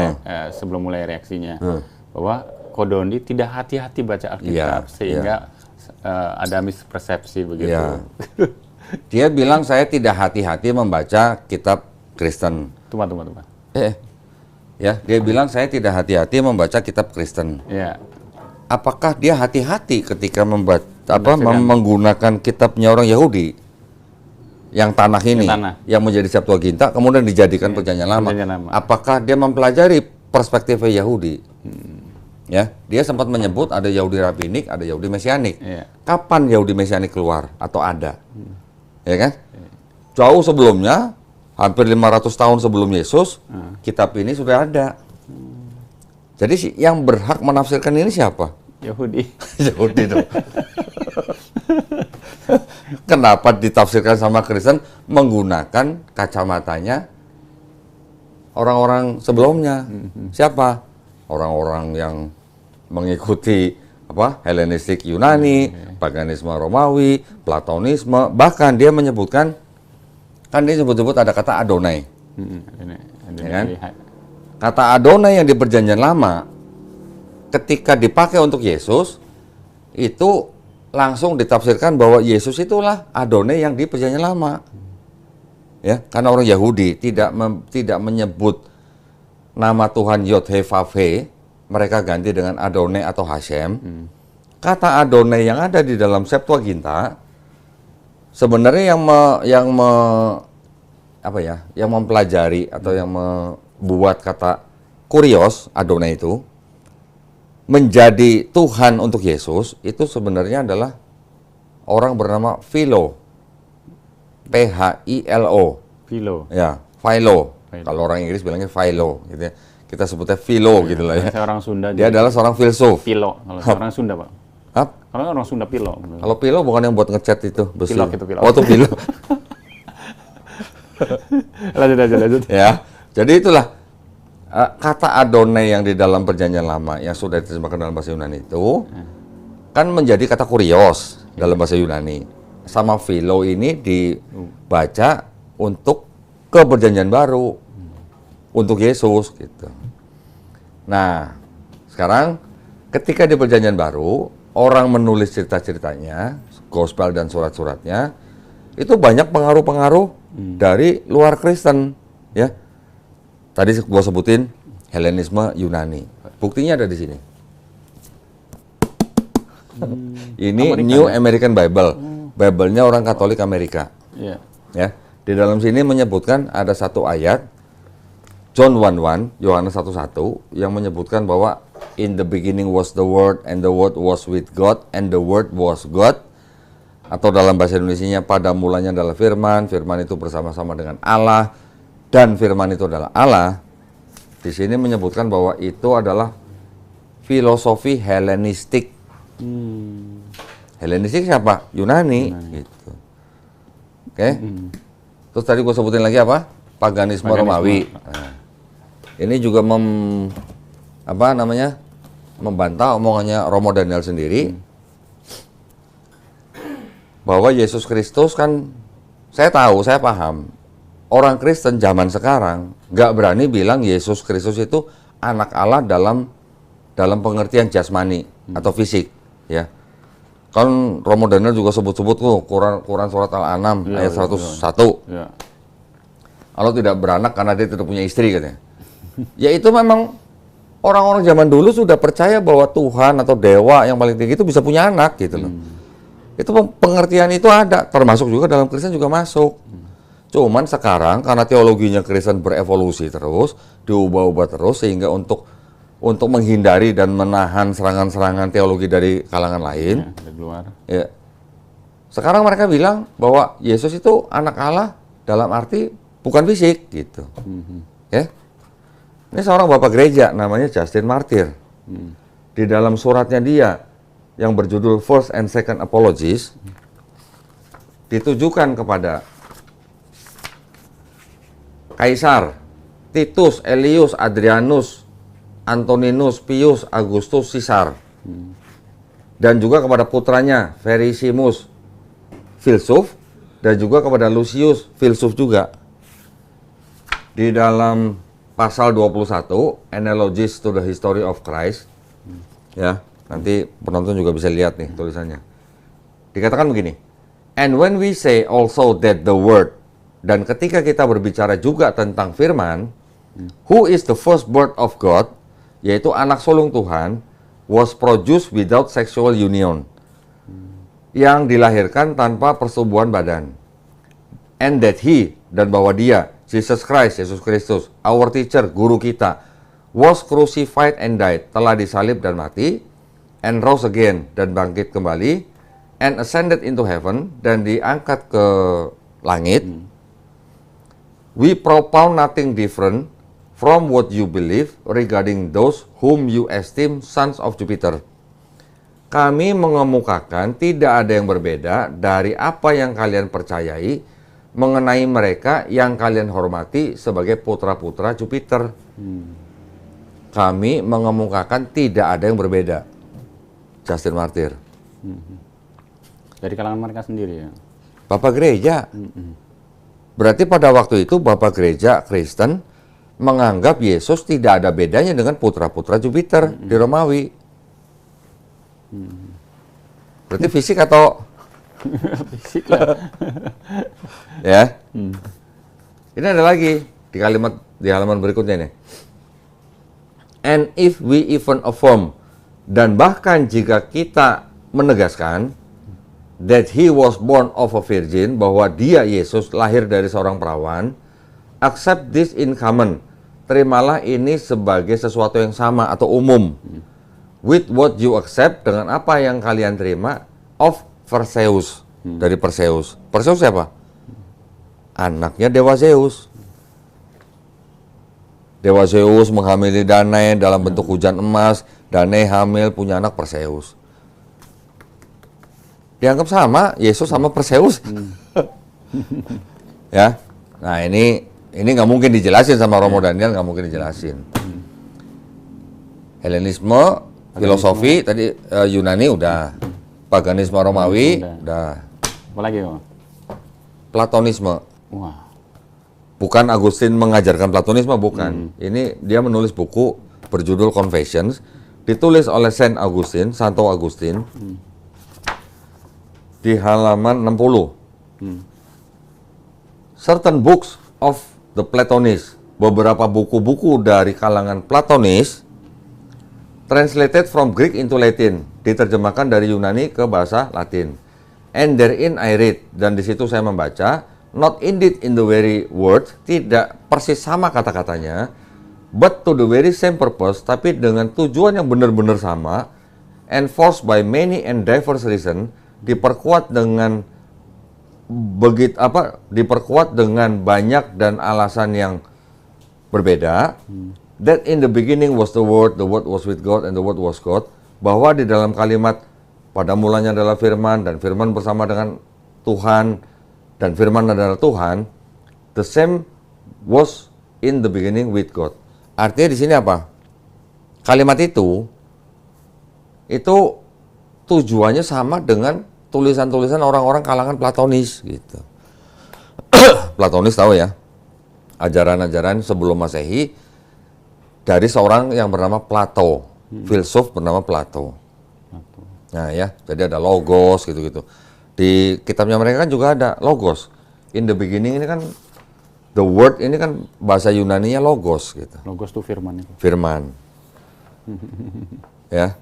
mulai reaksinya bahwa Kodondi tidak hati-hati baca Alkitab sehingga ada mispersepsi begitu. Ya. Dia bilang saya tidak hati-hati membaca kitab Kristen. Tunggu. Ya, dia bilang saya tidak hati-hati membaca kitab Kristen. Ya. Apakah dia hati-hati ketika menggunakan kitabnya orang Yahudi? Yang tanah ini, yang menjadi Septuaginta, kemudian dijadikan Perjanjian Lama. Apakah dia mempelajari perspektif Yahudi? Ya, dia sempat menyebut ada Yahudi Rabbinik, ada Yahudi Mesianik. Kapan Yahudi Mesianik keluar atau ada? Ya kan? Jauh sebelumnya, hampir 500 tahun sebelum Yesus, kitab ini sudah ada. Jadi yang berhak menafsirkan ini siapa? Yahudi. Yahudi dong. Kenapa ditafsirkan sama Kristen menggunakan kacamatanya orang-orang sebelumnya? Siapa? Orang-orang yang mengikuti Helenistik Yunani, paganisme Romawi, Platonisme, bahkan dia menyebutkan, kan dia sebut-sebut ada kata Adonai. Ya kan? Kata Adonai yang di Perjanjian Lama ketika dipakai untuk Yesus itu langsung ditafsirkan bahwa Yesus itulah Adonai yang di Perjanjian Lama. Ya, karena orang Yahudi tidak menyebut nama Tuhan Yod-Heh-Vav-He, mereka ganti dengan Adonai atau Hashem. Kata Adonai yang ada di dalam Septuaginta sebenarnya yang mempelajari atau yang membuat kata kurios Adonai itu menjadi Tuhan untuk Yesus itu sebenarnya adalah orang bernama Philo. Philo. Philo. Ya, Philo. Kalau orang Inggris bilangnya Philo gitu ya. Kita sebutnya Philo gitu lah ya. Orang Sunda. Dia adalah seorang filsuf. Philo. Kalau orang Sunda, Pak. Kalau orang Sunda Philo. Kalau Philo bukan yang buat ngecat itu, besi. Pilok itu Philo. Oh, itu Philo. Lanjut. Ya, jadi itulah kata Adonai yang di dalam Perjanjian Lama yang sudah diterjemahkan dalam bahasa Yunani itu kan menjadi kata kurios dalam bahasa Yunani. Sama philo ini dibaca untuk ke Perjanjian Baru untuk Yesus gitu. Nah, sekarang ketika di Perjanjian Baru orang menulis cerita-ceritanya, gospel dan surat-suratnya itu banyak pengaruh-pengaruh dari luar Kristen, ya. Tadi gua sebutin Helenisme Yunani. Buktinya ada di sini. Ini Amerika, New American Bible. Bible-nya orang Katolik Amerika. Yeah. Ya. Di dalam sini menyebutkan ada satu ayat John 1:1, Yohanes 1:1 yang menyebutkan bahwa in the beginning was the word and the word was with God and the word was God. Atau dalam bahasa Indonesianya pada mulanya adalah firman, firman itu bersama-sama dengan Allah dan firman itu adalah Allah. Di sini menyebutkan bahwa itu adalah filosofi Helenistik. Helenistik siapa? Yunani. Gitu. Oke. Terus tadi gue sebutin lagi apa? Paganisme Romawi. Nah, ini juga membantah omongannya Romo Daniel sendiri bahwa Yesus Kristus kan, saya paham orang Kristen zaman sekarang nggak berani bilang Yesus Kristus itu anak Allah dalam pengertian jasmani atau fisik, ya. Kan Romo Daniel juga sebut-sebut tuh Quran surat Al-An'am ayat 101. Ya. Allah tidak beranak karena dia tidak punya istri katanya. Ya itu memang orang-orang zaman dulu sudah percaya bahwa Tuhan atau dewa yang paling tinggi itu bisa punya anak gitu loh. Itu pengertian itu ada, termasuk juga dalam Kristen juga masuk. Cuman sekarang karena teologinya Kristen berevolusi terus, diubah-ubah terus sehingga untuk menghindari dan menahan serangan-serangan teologi dari kalangan lain. Ya. Sekarang mereka bilang bahwa Yesus itu anak Allah dalam arti bukan fisik gitu. Ya. Ini seorang bapak gereja namanya Justin Martyr. Di dalam suratnya dia yang berjudul First and Second Apologies ditujukan kepada Kaisar, Titus, Elius, Adrianus, Antoninus, Pius, Agustus, Caesar, dan juga kepada putranya Verisimus, filsuf, dan juga kepada Lucius, filsuf juga. Di dalam pasal 21, Analogies to the History of Christ, ya, nanti penonton juga bisa lihat nih tulisannya. Dikatakan begini, and when we say also that the word, dan ketika kita berbicara juga tentang firman, who is the firstborn of God, yaitu anak sulung Tuhan, was produced without sexual union, yang dilahirkan tanpa persetubuhan badan, and that he, dan bahwa dia, Jesus Christ, Yesus Kristus, our teacher, guru kita, was crucified and died, telah disalib dan mati, and rose again, dan bangkit kembali, and ascended into heaven, dan diangkat ke langit. We propound nothing different from what you believe regarding those whom you esteem sons of Jupiter. Kami mengemukakan tidak ada yang berbeda dari apa yang kalian percayai mengenai mereka yang kalian hormati sebagai putra-putra Jupiter. Kami mengemukakan tidak ada yang berbeda. Justin Martyr. Dari kalangan mereka sendiri ya? Bapak gereja. Berarti pada waktu itu Bapak gereja Kristen menganggap Yesus tidak ada bedanya dengan putra-putra Jupiter di Romawi. Berarti fisik atau? Fisik lah. Ya. Ini ada lagi di halaman berikutnya nih. And if we even affirm, dan bahkan jika kita menegaskan that he was born of a virgin, bahwa dia Yesus lahir dari seorang perawan, accept this in common, terimalah ini sebagai sesuatu yang sama atau umum, with what you accept, dengan apa yang kalian terima, of Perseus, dari Perseus. Perseus siapa? Anaknya Dewa Zeus. Dewa Zeus menghamili Danae dalam bentuk hujan emas, Danae hamil punya anak Perseus. Dianggap sama, Yesus sama Perseus. Ya. Nah, ini ini nggak mungkin dijelasin sama Romo Daniel, nggak mungkin dijelasin. Helenisme, filosofi tadi Yunani udah, paganisme Romawi udah. Apa lagi, Om? Platonisme. Wah. Bukan Agustin mengajarkan Platonisme, bukan. Ini dia menulis buku berjudul Confessions, ditulis oleh Saint Augustine, Santo Agustin, di halaman 60. Certain books of the Platonists, beberapa buku-buku dari kalangan Platonis, translated from Greek into Latin, diterjemahkan dari Yunani ke bahasa Latin. And therein I read, dan di situ saya membaca, not indeed in the very word, tidak persis sama kata-katanya, but to the very same purpose, tapi dengan tujuan yang benar-benar sama, enforced by many and diverse reason, diperkuat dengan diperkuat dengan banyak dan alasan yang berbeda. That in the beginning was the word was with God, and the word was God. Bahwa di dalam kalimat pada mulanya adalah firman, dan firman bersama dengan Tuhan, dan firman adalah Tuhan. The same was in the beginning with God. Artinya di sini apa? Kalimat itu tujuannya sama dengan tulisan-tulisan orang-orang kalangan Platonis gitu. Platonis tahu ya, ajaran-ajaran sebelum Masehi dari seorang yang bernama Plato, filsuf bernama Plato. Nah ya, jadi ada logos gitu-gitu. Di kitabnya mereka kan juga ada logos. In the beginning ini kan the word ini kan bahasa Yunaninya logos gitu. Logos itu firman itu. Firman. Ya.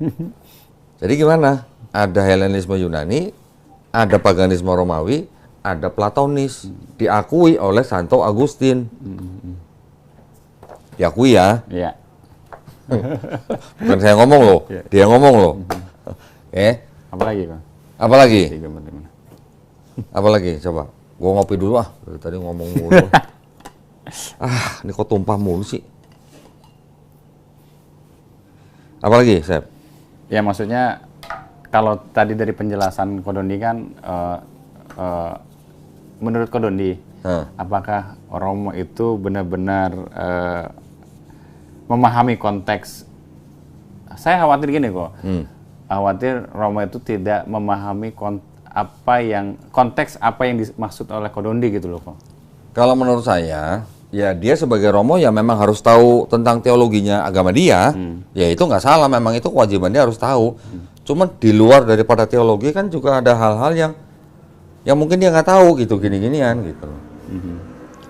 Jadi gimana? Ada Helenisme Yunani, ada paganisme Romawi, ada Platonis, diakui oleh Santo Agustin. Diakui ya. Iya. Bukan saya ngomong loh, dia ngomong loh. Apalagi, Bang? Apalagi? Apalagi? Coba. Gua ngopi dulu ah. Dari tadi ngomong mulu. Ini kok tumpah mulu sih. Apalagi, Sep? Ya maksudnya kalau tadi dari penjelasan Kodondi kan menurut Kodondi apakah Romo itu benar-benar memahami konteks? Saya khawatir gini kok. Khawatir Romo itu tidak memahami konteks apa yang dimaksud oleh Kodondi gitu loh kok. Kalau menurut saya, ya dia sebagai Romo ya memang harus tahu tentang teologinya agama dia. Ya itu nggak salah, memang itu kewajiban dia harus tahu. Cuma di luar daripada teologi kan juga ada hal-hal yang mungkin dia nggak tahu gitu, gini-ginian gitu.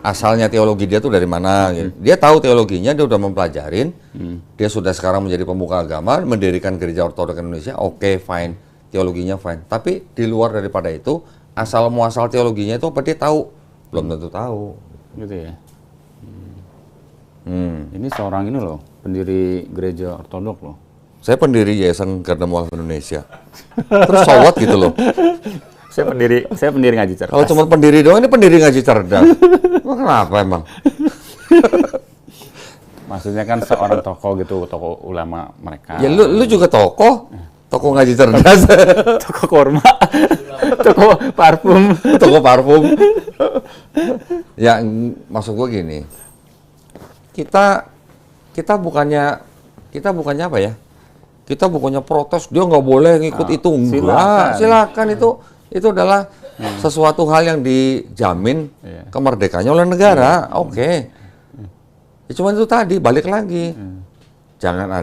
Asalnya teologi dia tuh dari mana gitu. Dia tahu teologinya, dia udah mempelajarin. Dia sudah sekarang menjadi pemuka agama, mendirikan Gereja Ortodoks Indonesia. Oke, fine. Teologinya fine. Tapi di luar daripada itu, asal muasal teologinya itu apa dia tahu? Belum tentu tahu. Gitu ya. Ini seorang ini loh, pendiri Gereja Ortodoks loh. Saya pendiri Yayasan Garda Mualaf Indonesia. Terus so what gitu loh. Saya pendiri ngaji cerdas. Kalau cuma pendiri doang, ini pendiri ngaji cerdas. Kenapa emang? Maksudnya kan seorang tokoh gitu, tokoh ulama mereka. Ya lu juga tokoh ngaji cerdas. Tokoh kurma, tokoh parfum. Tokoh parfum. Ya maksud gue gini. Kita bukannya apa ya? Kita bukannya protes, dia nggak boleh ngikut itu, enggak. Silakan itu adalah sesuatu hal yang dijamin kemerdekaannya oleh negara. Oke. Ya, cuma itu tadi, balik lagi. Jangan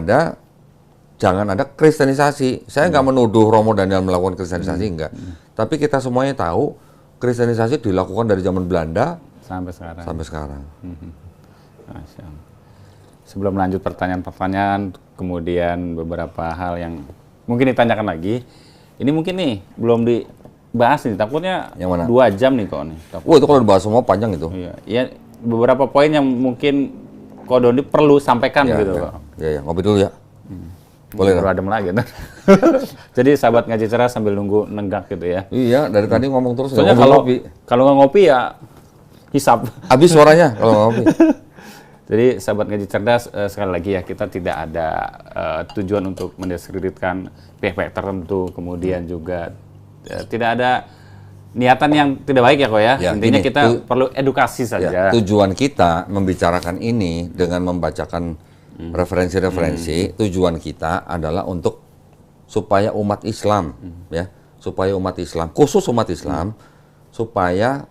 ada kristenisasi. Saya nggak menuduh Romo Daniel melakukan kristenisasi, enggak. Tapi kita semuanya tahu kristenisasi dilakukan dari zaman Belanda sampai sekarang. Sebelum lanjut pertanyaan-pertanyaan, kemudian beberapa hal yang mungkin ditanyakan lagi. Ini mungkin nih belum dibahas nih, takutnya 2 jam nih kok nih. Itu kalau dibahas semua panjang itu. Iya, ya beberapa poin yang mungkin Kodondi perlu sampaikan gitu kok. Iya, ngopi dulu ya. Boleh lah. Adem lagi. Jadi sahabat ngaji cerdas sambil nunggu nenggak gitu ya. Iya, dari tadi ngomong terus. Soalnya kalau nggak ngopi ya hisap. Habis suaranya kalau nggak ngopi. Jadi sahabat ngaji cerdas, sekali lagi ya, kita tidak ada tujuan untuk mendiskreditkan pihak-pihak tertentu, kemudian juga tidak ada niatan yang tidak baik ya kok ya. Ya, Intinya gini, kita perlu edukasi saja. Ya, tujuan kita membicarakan ini dengan membacakan referensi-referensi, tujuan kita adalah untuk supaya umat Islam, ya, supaya umat Islam, khusus umat Islam, supaya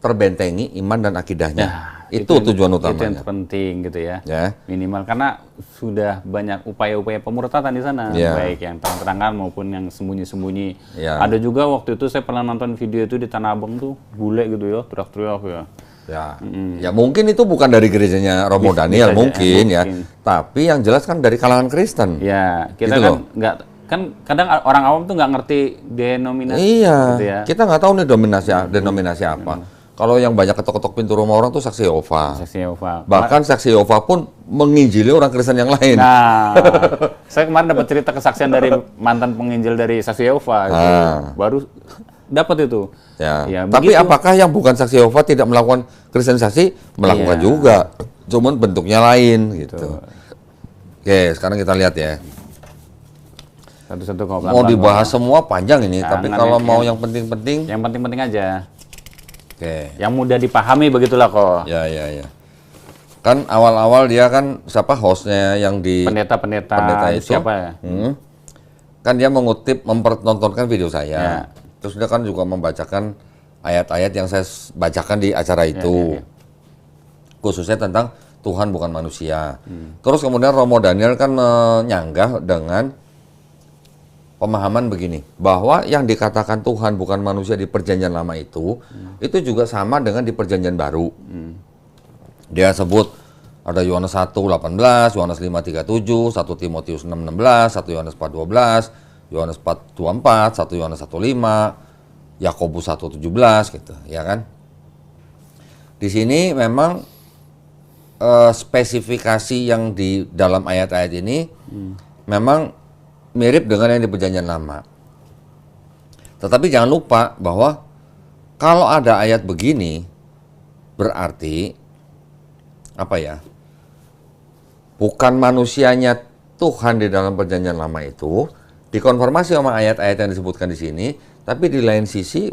terbentengi iman dan akidahnya. Itu tujuan utamanya. Itu yang penting gitu ya. Ya. Minimal karena sudah banyak upaya-upaya pemurtadan di sana, Ya. baik yang terang-terangan maupun yang sembunyi-sembunyi. Ya. Ada juga waktu itu saya pernah nonton video itu di Tanah Abang tuh, bule gitu ya, teriak-teriak ya. Ya mungkin itu bukan dari gerejanya Romo Daniel, mungkin ya. Tapi yang jelas kan dari kalangan Kristen. Ya, kita Gitu kan loh. nggak, kan kadang orang awam tuh nggak ngerti denominasi. Iya, Gitu ya. kita nggak tahu nih denominasi apa. Kalau yang banyak ketok-ketok pintu rumah orang tuh saksi Yehova. Saksi Yehova. Bahkan saksi Yehova pun menginjili orang Kristen yang lain. Nah, saya kemarin dapat cerita kesaksian dari mantan penginjil dari saksi Yehova. Gitu. Baru dapat itu. Ya. Tapi begitu. apakah yang bukan saksi Yehova tidak melakukan kristenisasi? Melakukan juga. Cuman bentuknya lain gitu. Oke, sekarang kita lihat ya. Satu-satu kok. Mau dibahas semua panjang ini, tapi kalau mau yang penting-penting. Yang penting-penting aja. Oke. Yang mudah dipahami begitulah kok. Ya. Kan awal-awal dia kan siapa hostnya yang di pendeta itu siapa ya? Kan dia mempertontonkan video saya. Terus dia kan juga membacakan ayat-ayat yang saya bacakan di acara itu. Khususnya tentang Tuhan bukan manusia. Terus kemudian Romo Daniel kan menyanggah dengan pemahaman begini, bahwa yang dikatakan Tuhan bukan manusia di perjanjian lama itu juga sama dengan di perjanjian baru. Dia sebut ada Yohanes 1:18, Yohanes 5:37, 1 Timotius 6:16, 1 Yohanes 4:12, Yohanes 4:24, 1 Yohanes 1:5, Yakobus 1:17 gitu, ya kan? Di sini memang spesifikasi yang di dalam ayat-ayat ini memang mirip dengan yang di perjanjian lama. Tetapi jangan lupa bahwa kalau ada ayat begini, berarti apa ya? Bukan manusianya Tuhan di dalam perjanjian lama itu dikonfirmasi sama ayat-ayat yang disebutkan di sini, tapi di lain sisi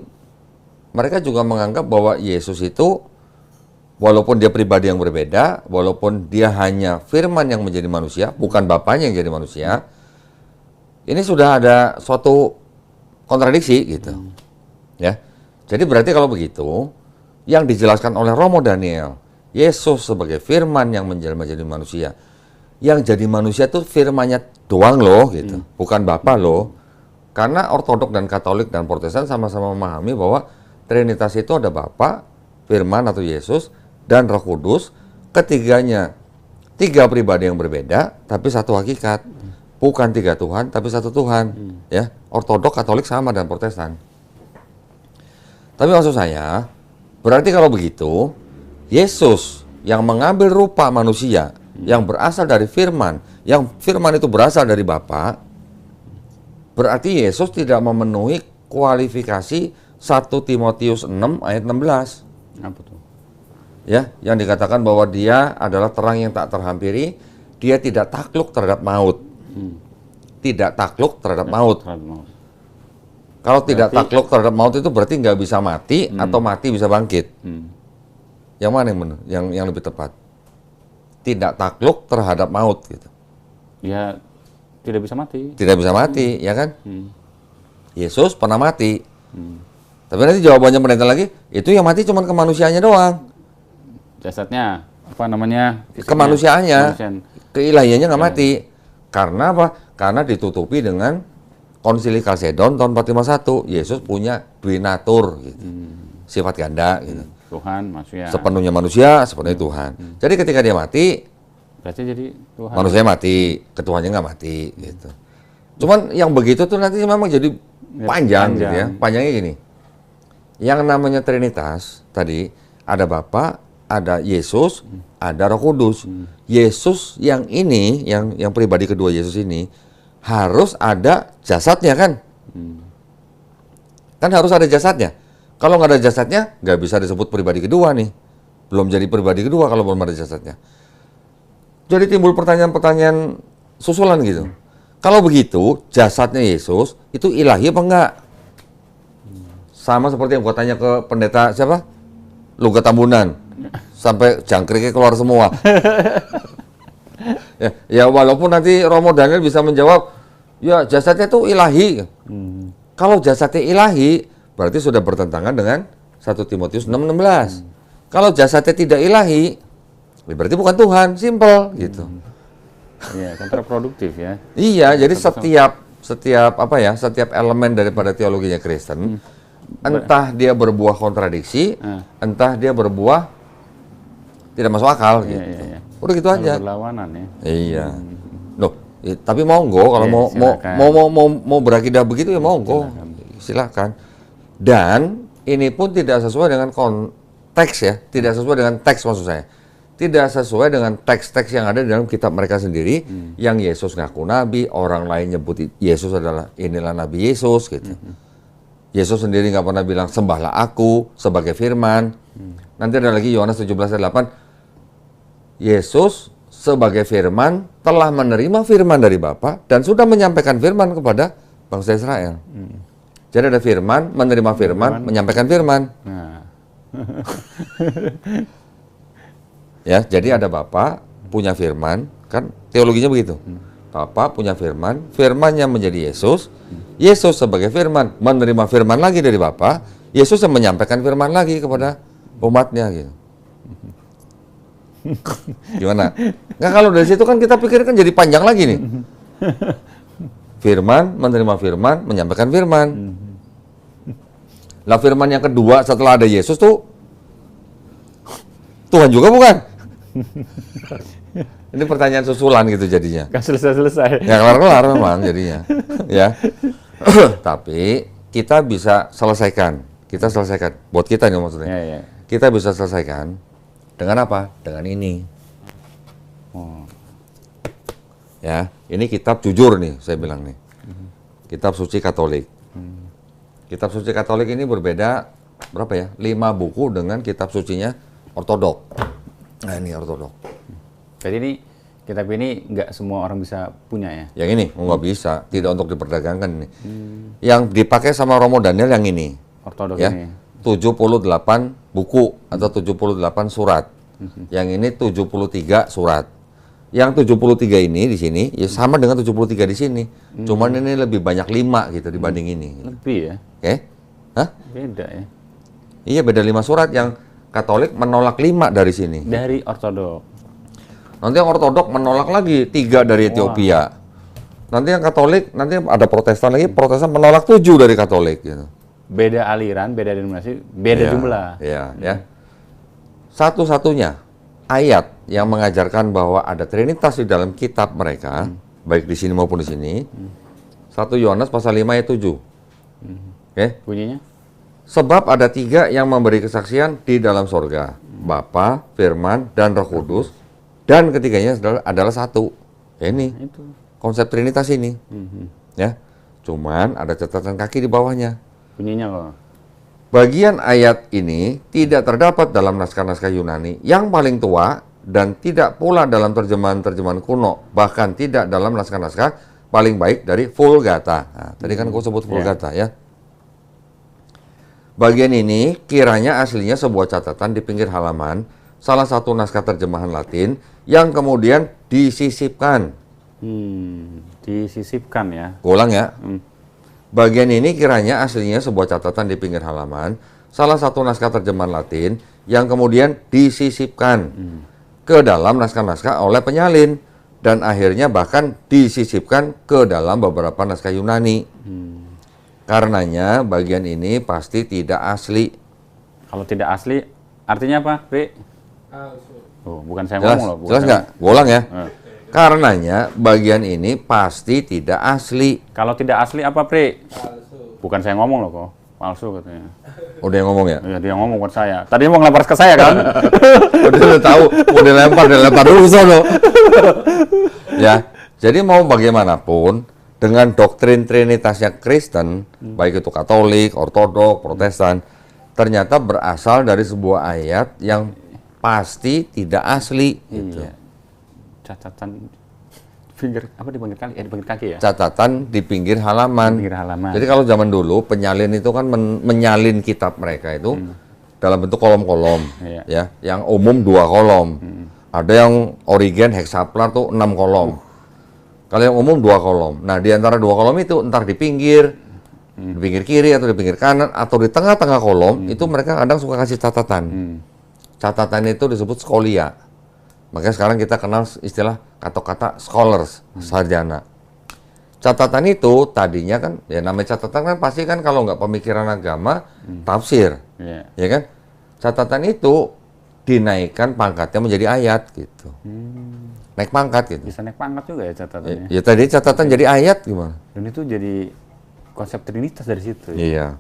mereka juga menganggap bahwa Yesus itu walaupun dia pribadi yang berbeda, walaupun dia hanya firman yang menjadi manusia, bukan Bapaknya yang jadi manusia, ini sudah ada suatu kontradiksi gitu. Ya. Jadi berarti kalau begitu, yang dijelaskan oleh Romo Daniel, Yesus sebagai firman yang menjelma jadi manusia. Yang jadi manusia itu firmannya doang loh gitu, bukan Bapa loh. Karena Ortodok dan Katolik dan Protestan sama-sama memahami bahwa Trinitas itu ada Bapa, firman atau Yesus, dan Roh Kudus. Ketiganya tiga pribadi yang berbeda tapi satu hakikat. Bukan tiga Tuhan, tapi satu Tuhan. Ya, Ortodok, Katolik sama dan Protestan. Tapi maksud saya, berarti kalau begitu, Yesus yang mengambil rupa manusia, yang berasal dari firman, yang firman itu berasal dari Bapa, berarti Yesus tidak memenuhi kualifikasi 1 Timotius 6 ayat 16. Apa tuh? Ya, yang dikatakan bahwa dia adalah terang yang tak terhampiri, dia tidak takluk terhadap maut. Tidak takluk terhadap maut. Kalau tidak takluk terhadap maut itu berarti nggak bisa mati atau mati bisa bangkit. Yang mana yang benar? Yang lebih tepat? Tidak takluk terhadap maut gitu. Ya tidak bisa mati. Tidak bisa mati, ya kan? Yesus pernah mati. Tapi nanti jawabannya pendeta lagi, itu yang mati cuma kemanusiaannya doang. Jasadnya apa namanya? Kemanusiaannya, keilahiannya nggak mati. Karena apa? Karena ditutupi dengan Konsili Kalsedon tahun 451. Yesus punya dua natur, gitu. Sifat ganda, gitu. Tuhan, manusia. Sepenuhnya manusia, sepenuhnya Tuhan. Jadi ketika dia mati, berarti jadi Tuhan. Manusia mati, ketuhannya nggak mati, gitu. Cuman yang begitu tuh nanti memang jadi panjang. Gitu ya. Panjangnya gini. Yang namanya Trinitas tadi ada Bapa, ada Yesus, ada Roh Kudus. Yesus yang ini, yang pribadi kedua Yesus ini harus ada jasadnya kan? Kan harus ada jasadnya. Kalau nggak ada jasadnya, nggak bisa disebut pribadi kedua nih. Belum jadi pribadi kedua kalau belum ada jasadnya. Jadi timbul pertanyaan-pertanyaan susulan gitu. Kalau begitu, jasadnya Yesus itu ilahi apa enggak? Sama seperti yang gua tanya ke pendeta siapa? Luga Tambunan. Sampai jangkriknya keluar semua. Ya walaupun nanti Romo Daniel bisa menjawab, ya jasadnya itu ilahi. Kalau jasadnya ilahi, berarti sudah bertentangan dengan 1 Timotius 6:16. Kalau jasadnya tidak ilahi, berarti bukan Tuhan, simple gitu. Iya, kontraproduktif ya. Iya, jadi setiap elemen daripada teologinya Kristen, entah dia berbuah kontradiksi, entah dia berbuah tidak masuk akal gitu. Iya. Udah gitu aja. Berlawanan ya. Iya. Loh, tapi monggo kalau mau berakidah begitu ya monggo. Silakan. Dan ini pun tidak sesuai dengan konteks ya, tidak sesuai dengan teks maksud saya. Tidak sesuai dengan teks-teks yang ada di dalam kitab mereka sendiri, yang Yesus ngaku nabi, orang lain nyebut Yesus adalah inilah Nabi Yesus gitu. Yesus sendiri nggak pernah bilang sembahlah aku sebagai firman. Nanti ada lagi Yohanes 17:8. Yesus sebagai firman telah menerima firman dari Bapa dan sudah menyampaikan firman kepada bangsa Israel. Jadi ada firman, menerima firman, menyampaikan firman. Nah. Ya, jadi ada Bapa punya firman, kan teologinya begitu. Bapa punya firman, firmannya menjadi Yesus. Yesus sebagai firman menerima firman lagi dari Bapa. Yesus yang menyampaikan firman lagi kepada umatnya gitu. Gimana? Nah, kalau dari situ kan kita pikir kan jadi panjang lagi nih. Firman, menerima firman, menyampaikan firman. Lah firman yang kedua setelah ada Yesus tuh Tuhan juga bukan? Ini pertanyaan susulan gitu jadinya. Gak selesai-selesai. Ya kelar-kelar memang jadinya. Ya. Tapi kita bisa selesaikan. Kita selesaikan. Buat kita nih maksudnya. Ya. Kita bisa selesaikan dengan apa? Dengan ini. Ya, ini kitab jujur nih, saya bilang nih. Kitab suci Katolik. Kitab suci Katolik ini berbeda berapa ya? 5 buku dengan kitab sucinya Ortodok. Nah, ini Ortodok. Jadi ini kitab ini nggak semua orang bisa punya ya? Yang ini nggak bisa, tidak untuk diperdagangkan ini. Yang dipakai sama Romo Daniel yang ini. Ortodok ya, ini. 78 buku atau 78 surat. Yang ini 73 surat. Yang 73 ini di sini ya sama dengan 73 di sini. Cuman ini lebih banyak 5 gitu dibanding ini. Lebih ya? Oke? Hah? Beda ya? Iya, beda 5 surat. Yang Katolik menolak 5 dari sini. Dari Ortodok. Nanti yang Ortodok menolak lagi 3 dari Ethiopia. Nanti yang Katolik, nanti ada Protestan lagi, Protestan menolak 7 dari Katolik gitu. Beda aliran, beda denominasi, beda jumlah. Iya, ya. Satu-satunya ayat yang mengajarkan bahwa ada Trinitas di dalam kitab mereka, baik di sini maupun di sini. 1 Yohanes pasal 5 ayat 7. Oke? Bunyinya? Sebab ada 3 yang memberi kesaksian di dalam sorga. Bapa, Firman, dan Roh Kudus. Dan ketiganya adalah satu. Ya, ini Itu. konsep Trinitas ini. Ya, cuman ada catatan kaki di bawahnya. Bunyinya kok? Bagian ayat ini tidak terdapat dalam naskah-naskah Yunani yang paling tua dan tidak pula dalam terjemahan-terjemahan kuno. Bahkan tidak dalam naskah-naskah paling baik dari Vulgata. Nah, tadi kan gue sebut Vulgata ya. Bagian ini kiranya aslinya sebuah catatan di pinggir halaman salah satu naskah terjemahan Latin yang kemudian disisipkan. Disisipkan ya. Ulang ya. Bagian ini kiranya aslinya sebuah catatan di pinggir halaman salah satu naskah terjemahan Latin yang kemudian disisipkan ke dalam naskah-naskah oleh penyalin dan akhirnya bahkan disisipkan ke dalam beberapa naskah Yunani. Karenanya bagian ini pasti tidak asli. Kalau tidak asli, artinya apa, Pri? Oh, bukan saya Jelas, ngomong loh. jelas nggak? Ulang ya. Karenanya bagian ini pasti tidak asli. Kalau tidak asli apa, Pri? Palsu. Bukan saya ngomong loh kok. Palsu katanya. Udah yang ngomong ya? Iya, dia ngomong buat saya. Tadi mau ngelempar ke saya kan? Udah tahu, udah lempar dulu sono. Ya, jadi mau bagaimanapun dengan doktrin trinitasnya Kristen, baik itu Katolik, Ortodok, Protestan, ternyata berasal dari sebuah ayat yang pasti tidak asli. Gitu. Iya. Catatan di pinggir kali, di pinggir kaki ya? Catatan di pinggir halaman. Pinggir halaman. Jadi kalau zaman dulu penyalin itu kan menyalin kitab mereka itu dalam bentuk kolom-kolom, ya, yang umum 2 kolom. Ada yang Origen Hexaplar tuh 6 kolom. Kalau yang umum 2 kolom. Nah, di antara 2 kolom itu entar di pinggir kiri atau di pinggir kanan atau di tengah-tengah kolom itu mereka kadang suka kasih catatan. Catatan itu disebut skolia. Makanya sekarang kita kenal istilah kata-kata scholars, sarjana. Catatan itu tadinya kan, ya namanya catatan kan pasti kan kalau nggak pemikiran agama, tafsir, ya kan? Catatan itu dinaikkan pangkatnya menjadi ayat gitu. Naik pangkat gitu. Bisa naik pangkat juga ya catatannya? Ya tadi catatan jadi ayat gimana? Dan itu jadi konsep Trinitas dari situ. Iya.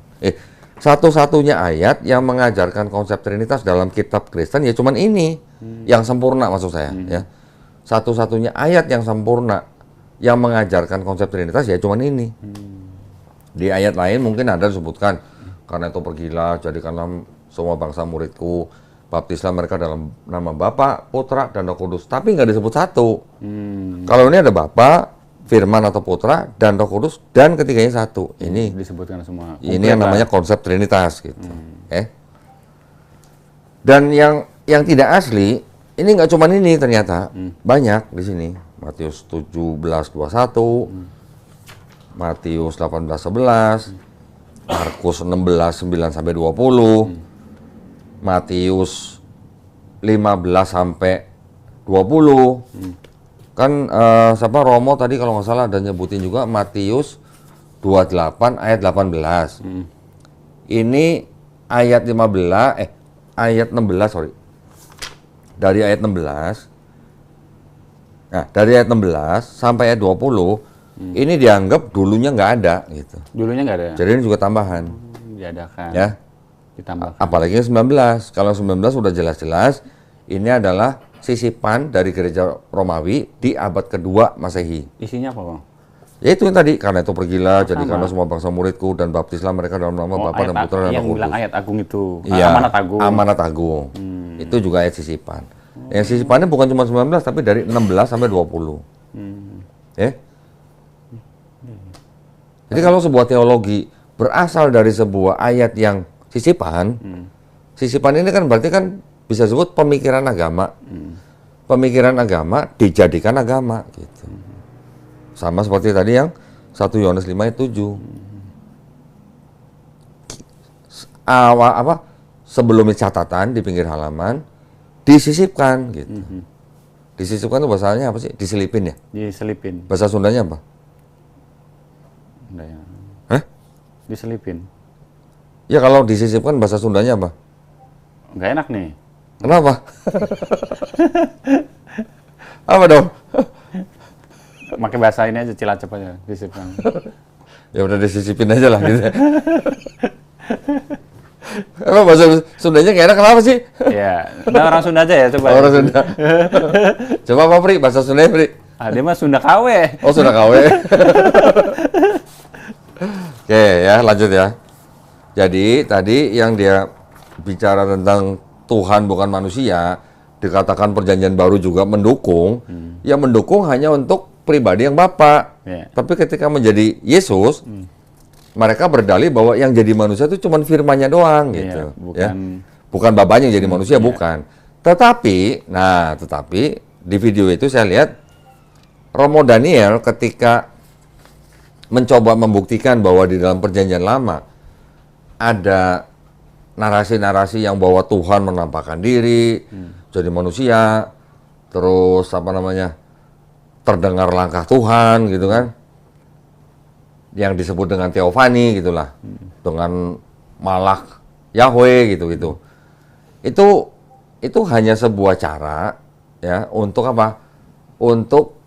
Satu-satunya ayat yang mengajarkan konsep Trinitas dalam kitab Kristen ya cuman ini yang sempurna maksud saya ya. Satu-satunya ayat yang sempurna yang mengajarkan konsep Trinitas ya cuman ini. Di ayat lain mungkin ada disebutkan karena itu pergilah jadikanlah semua bangsa muridku, baptislah mereka dalam nama Bapa, Putra dan Roh Kudus. Tapi nggak disebut satu. Kalau ini ada Bapa, Firman atau Putra dan Roh Kudus dan ketiganya satu. Ini disebutkan semua. Ini yang namanya konsep Trinitas gitu. Dan yang tidak asli ini nggak cuma ini ternyata banyak di sini. Matius 17:21, Matius 18:11, Markus 16:9-20, Matius 15-20. Kan siapa Romo tadi kalau nggak salah ada nyebutin juga Matius 28 ayat 18. Ini ayat 16 sorry. Dari ayat 16. Nah, dari ayat 16 sampai ayat 20 ini dianggap dulunya nggak ada gitu. Dulunya nggak ada. Jadi ini juga tambahan. Diadakan. Ya. Ditambahkan. Apalagi 19. Kalau 19 sudah jelas-jelas ini adalah sisipan dari gereja Romawi di abad kedua Masehi. Isinya apa, Bang? Ya itu yang tadi, karena itu pergilah, jadikanlah semua bangsa muridku dan baptislah mereka dalam nama Bapa dan Putra dan Roh Kudus. Yang bilang ayat agung itu, iya, amanat agung. Amanat agung. Itu juga ayat sisipan. Yang sisipannya bukan cuma 19, tapi dari 16 sampai 20. Jadi kalau sebuah teologi berasal dari sebuah ayat yang sisipan, sisipan ini kan berarti kan bisa disebut pemikiran agama. Pemikiran agama dijadikan agama gitu. Sama seperti tadi yang 1 Yohanes 5 ayat 7. Sebelumnya catatan di pinggir halaman disisipkan gitu. Disisipkan itu bahasanya apa sih? Diselipin ya? Diselipin. Bahasa Sundanya apa? Diselipin. Ya kalau disisipkan bahasa Sundanya apa? Nggak enak nih. Kenapa? Apa dong? Pakai bahasa ini aja, Cilacap aja, disisipkan. Ya udah disisipin aja lah gitu. Emang bahasa Sundanya nggak enak kenapa sih? Ya, nah orang Sunda aja ya coba. Orang Sunda. Coba apa Pri? Bahasa Sunda Pri? Dia mah Sunda KW. Oh Sunda KW. Oke ya lanjut ya. Jadi tadi yang dia bicara tentang Tuhan bukan manusia, dikatakan perjanjian baru juga mendukung, ya mendukung hanya untuk pribadi yang Bapa. Tapi ketika menjadi Yesus, mereka berdalih bahwa yang jadi manusia itu cuma firman-Nya doang gitu. Bukan Bapaknya yang jadi manusia, bukan. Tetapi di video itu saya lihat Romo Daniel ketika mencoba membuktikan bahwa di dalam perjanjian lama ada narasi-narasi yang bahwa Tuhan menampakkan diri jadi manusia, terus terdengar langkah Tuhan gitu kan, yang disebut dengan teofani gitulah, dengan malak Yahweh gitu. Itu hanya sebuah cara ya untuk apa? Untuk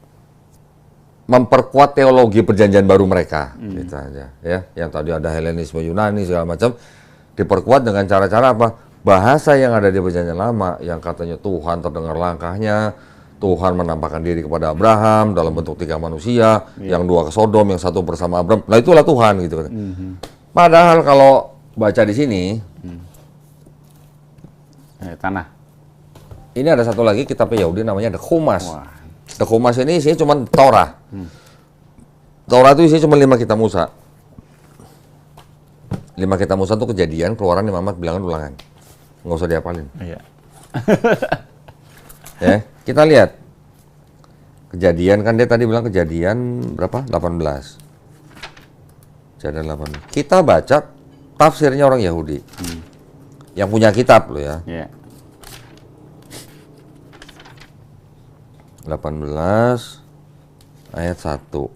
memperkuat teologi perjanjian baru mereka, gitu aja ya. Yang tadi ada Helenisme Yunani segala macam, diperkuat dengan cara-cara apa? Bahasa yang ada di perjanjian lama yang katanya Tuhan terdengar langkahnya, Tuhan menampakkan diri kepada Abraham dalam bentuk 3 manusia, yang 2 ke Sodom, yang 1 bersama Abraham. Nah itulah Tuhan gitu. Padahal kalau baca di sini, tanah. Ini ada satu lagi kitab Yahudi namanya ada Chumas. Daku emas ini isinya cuma Torah. Torah itu isinya cuma 5 kitab Musa. 5 kitab Musa itu Kejadian, Keluaran, Imamat, Bilangan, Ulangan. Nggak usah dihafalin. Iya. Ya, kita lihat. Kejadian kan dia tadi bilang Kejadian berapa? 18. Kejadian 18. Kita baca tafsirnya orang Yahudi. Yang punya kitab loh ya. Iya. 18 ayat 1.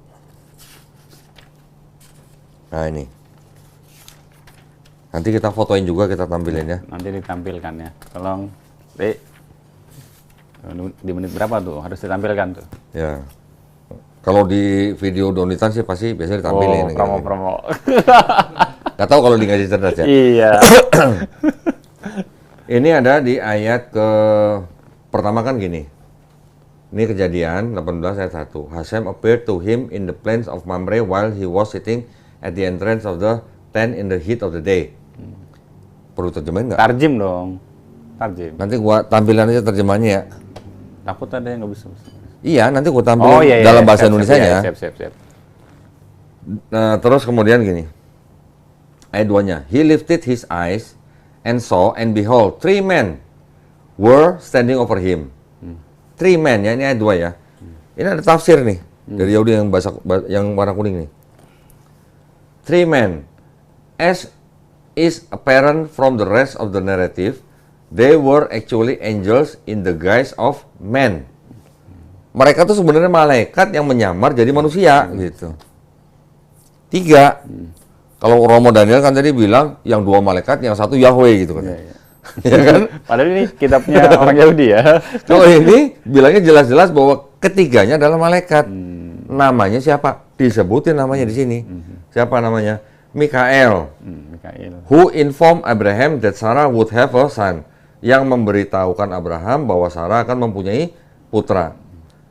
Nah ini. Nanti kita fotoin juga, kita tampilin ya. Nanti ditampilkan ya. Tolong, Dek. Di menit berapa tuh? Harus ditampilkan tuh. Ya. Kalau di video Donitan sih pasti biasanya ditampilin. Promo-promo. Gak tahu kalau di Ngaji Cerdas ya. Iya. Ini ada di ayat ke pertama kan gini. Ini Kejadian 18 ayat 1. Hashem appeared to him in the plains of Mamre while he was sitting at the entrance of the tent in the heat of the day. Perlu terjemahin nggak? Tarjim dong. Tarjim. Nanti gua tampilin aja terjemahannya ya. Takut ada yang nggak bisa. Iya, nanti gua tampilin dalam bahasa Indonesia ya. Siap. Nah, terus kemudian gini. Ayat 2-nya. He lifted his eyes and saw, and behold, 3 men were standing over him. 3 men ya, ini ayat 2 ya. Ini ada tafsir nih dari Yahudi yang warna kuning nih. 3 men, as is apparent from the rest of the narrative, they were actually angels in the guise of men. Mereka tuh sebenarnya malaikat yang menyamar jadi manusia gitu. 3. Kalau Romo Daniel kan tadi bilang yang 2 malaikat, yang 1 Yahweh gitu kan. Ya kan? Padahal ini kitabnya orang Yahudi ya. Kalau ini bilangnya jelas-jelas bahwa ketiganya adalah malaikat. Namanya siapa? Disebutin namanya di sini. Siapa namanya? Mikael. Who informed Abraham that Sarah would have a son. Yang memberitahukan Abraham bahwa Sarah akan mempunyai putra.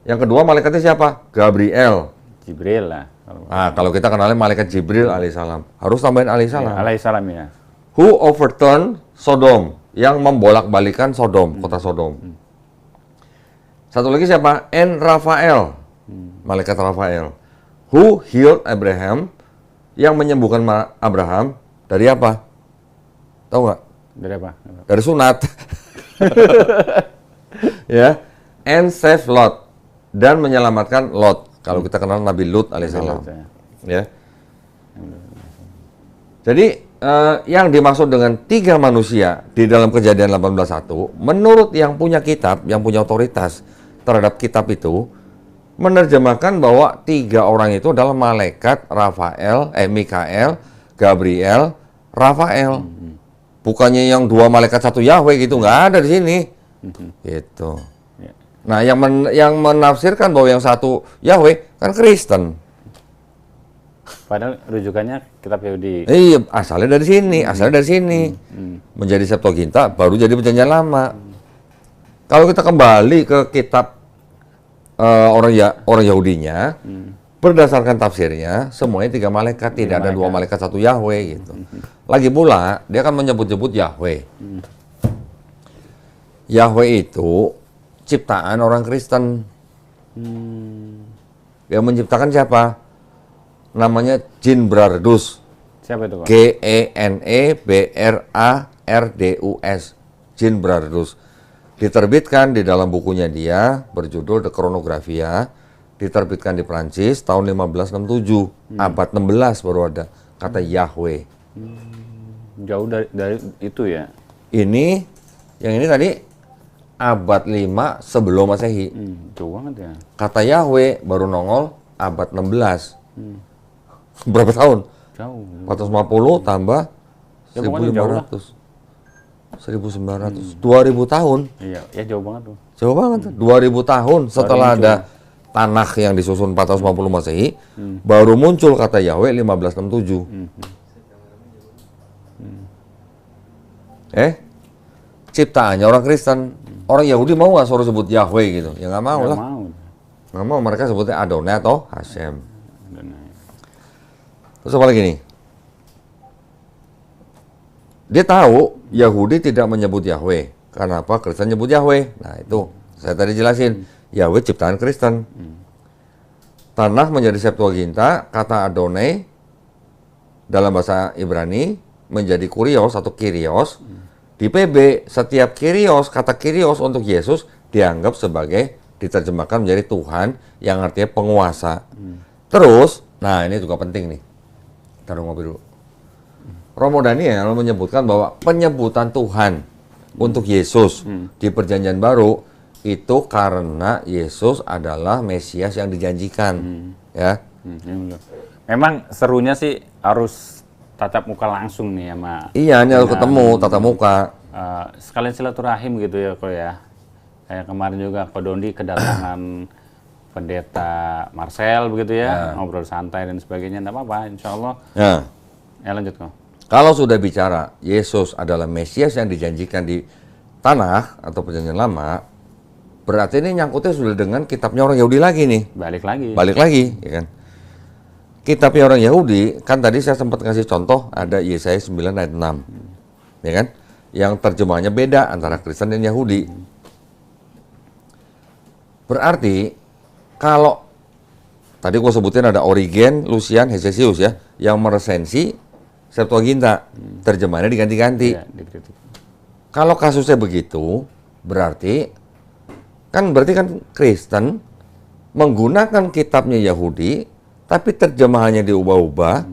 Yang kedua malaikatnya siapa? Gabriel. Jibril lah. Kalau kita kenalnya malaikat Jibril alaihissalam. Harus tambahin alaihissalam. Ya, alaihissalam ya. Who overturned Sodom, yang membolak-balikan Sodom, kota Sodom. Satu lagi siapa? And Rafael, malaikat Rafael. Who healed Abraham, yang menyembuhkan Abraham dari apa? Tahu nggak? Dari apa? Dari sunat. Ya. And save Lot, dan menyelamatkan Lot. Kalau kita kenal Nabi Lut alaihissalam. Ya. Jadi yang dimaksud dengan 3 manusia di dalam Kejadian 18:1, menurut yang punya kitab, yang punya otoritas terhadap kitab itu, menerjemahkan bahwa 3 orang itu adalah malaikat Mikael, Gabriel, Rafael. Bukannya yang 2 malaikat 1 Yahweh gitu, nggak ada di sini. Gitu. Nah, yang menafsirkan bahwa yang 1 Yahweh kan Kristen. Padahal rujukannya kitab Yahudi. Iya, asalnya dari sini, Menjadi Septuaginta, baru jadi Perjanjian Lama. Kalau kita kembali ke kitab orang Yahudinya, berdasarkan tafsirnya, semuanya 3 malaikat, tidak ada 2 malaikat 1 Yahweh gitu. Lagi pula, dia akan menyebut-nyebut Yahweh. Yahweh itu ciptaan orang Kristen. Yang menciptakan siapa? Namanya Genebradus. Siapa itu, Pak? Genebradus. Genebradus. Diterbitkan di dalam bukunya dia, berjudul The Chronographia. Diterbitkan di Prancis tahun 1567. Abad 16 baru ada kata Yahweh. Jauh dari itu ya? Yang ini tadi abad 5 sebelum Masehi. Jauh banget ya. Kata Yahweh baru nongol abad 16. Berapa tahun? Jauh. 450 tambah Ya, 1500. 1900. 2000 tahun. Iya, ya jauh banget tuh. Jauh banget. 2000 tahun setelah ada Tanakh yang disusun 450 Masehi, baru muncul kata Yahweh 1567. Ciptaannya orang Kristen. Orang Yahudi mau nggak suruh sebut Yahweh gitu? Ya nggak mau lah. Nggak mau, mereka sebutnya Adonai atau Hashem. Terus apa lagi nih? Dia tahu Yahudi tidak menyebut Yahweh. Kenapa Kristen nyebut Yahweh? Nah itu, saya tadi jelasin. Yahweh ciptaan Kristen. Tanah menjadi Septuaginta, kata Adonai dalam bahasa Ibrani menjadi kurios atau kyrios. Di PB, setiap kyrios, kata kyrios untuk Yesus dianggap sebagai, diterjemahkan menjadi Tuhan, yang artinya penguasa. Terus, nah ini juga penting nih. Taruh ngopi dulu. Romo Daniel menyebutkan bahwa penyebutan Tuhan untuk Yesus di Perjanjian Baru itu karena Yesus adalah Mesias yang dijanjikan, ya. Memang serunya sih harus tatap muka langsung nih sama. Iya, ini harus ketemu tatap muka. Sekalian silaturahim gitu ya, kok ya. Kayak kemarin juga Ko Dondi kedatangan Pendeta Marcel begitu ya, ngobrol santai dan sebagainya, enggak apa-apa, insya Allah. Ya lanjut kok. Kalau sudah bicara Yesus adalah Mesias yang dijanjikan di tanah atau Perjanjian Lama, berarti ini nyangkutnya sudah dengan kitabnya orang Yahudi lagi nih. Balik lagi, ya kan? Kitabnya orang Yahudi, kan tadi saya sempat ngasih contoh, ada Yesaya 9 ayat 6. Ya kan? Yang terjemahannya beda antara Kristen dan Yahudi. Berarti, kalau tadi gua sebutin ada Origen, Lucian, Hesesius ya, yang meresensi Septuaginta, terjemahannya diganti-ganti. Ya, kalau kasusnya begitu, berarti kan Kristen menggunakan kitabnya Yahudi, tapi terjemahannya diubah-ubah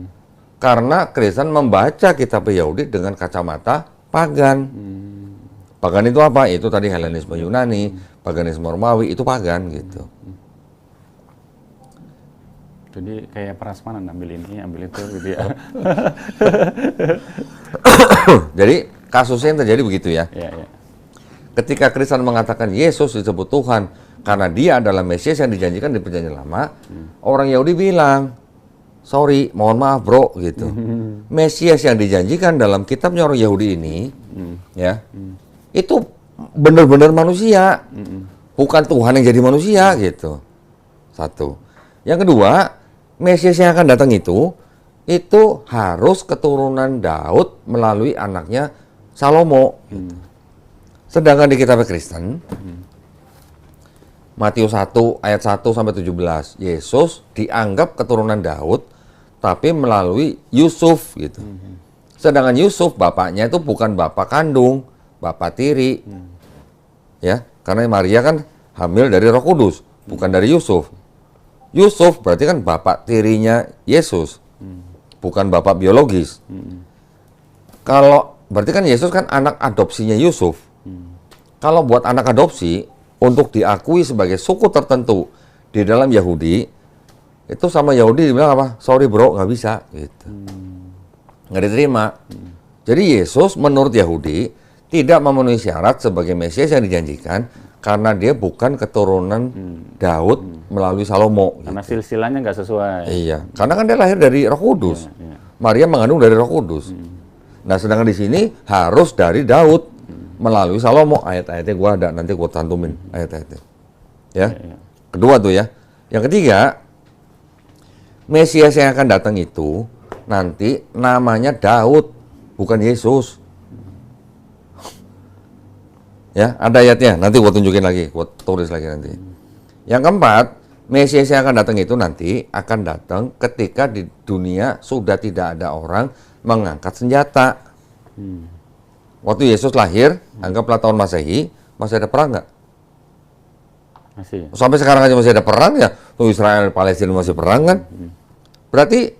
karena Kristen membaca kitab Yahudi dengan kacamata pagan. Pagan itu apa? Itu tadi Helenisme Yunani, paganisme Romawi, itu pagan gitu. Jadi kayak prasmanan, ambil ini, ambil itu gitu ya. Jadi kasusnya yang terjadi begitu ya. Ya. Ketika Kristen mengatakan Yesus disebut Tuhan karena dia adalah Mesias yang dijanjikan di Perjanjian Lama, orang Yahudi bilang, sorry, mohon maaf bro, gitu. Mesias yang dijanjikan dalam kitabnya orang Yahudi ini, ya, itu benar-benar manusia, bukan Tuhan yang jadi manusia, gitu. Satu. Yang kedua, Mesias yang akan datang itu harus keturunan Daud melalui anaknya Salomo. Gitu. Sedangkan di kitab Kristen, Matius 1 ayat 1 sampai 17, Yesus dianggap keturunan Daud tapi melalui Yusuf gitu. Sedangkan Yusuf bapaknya itu bukan bapak kandung, bapak tiri. Ya, karena Maria kan hamil dari Roh Kudus, bukan dari Yusuf. Yusuf berarti kan bapak tirinya Yesus, bukan bapak biologis. Kalau berarti kan Yesus kan anak adopsinya Yusuf. Kalau buat anak adopsi, untuk diakui sebagai suku tertentu di dalam Yahudi, itu sama Yahudi dibilang apa? Sorry bro, nggak bisa. Gitu. Nggak diterima. Jadi Yesus menurut Yahudi tidak memenuhi syarat sebagai Mesias yang dijanjikan karena dia bukan keturunan Daud melalui Salomo. Karena silsilahnya nggak sesuai. Iya, karena kan dia lahir dari Roh Kudus. Maria mengandung dari Roh Kudus. Nah, sedangkan di sini harus dari Daud melalui Salomo. Ayat-ayatnya gua ada, nanti gua cantumin ayat-ayatnya. Ya. Kedua tuh ya. Yang ketiga, Mesias yang akan datang itu nanti namanya Daud, bukan Yesus. Ya, ada ayatnya. Nanti gua tunjukin lagi, gua tulis lagi nanti. Yang keempat, Mesias yang akan datang itu nanti akan datang ketika di dunia sudah tidak ada orang mengangkat senjata. Waktu Yesus lahir, anggaplah tahun Masehi, masih ada perang nggak? Masih. Sampai sekarang aja masih ada perang ya. Tuh Israel Palestina masih perang kan? Berarti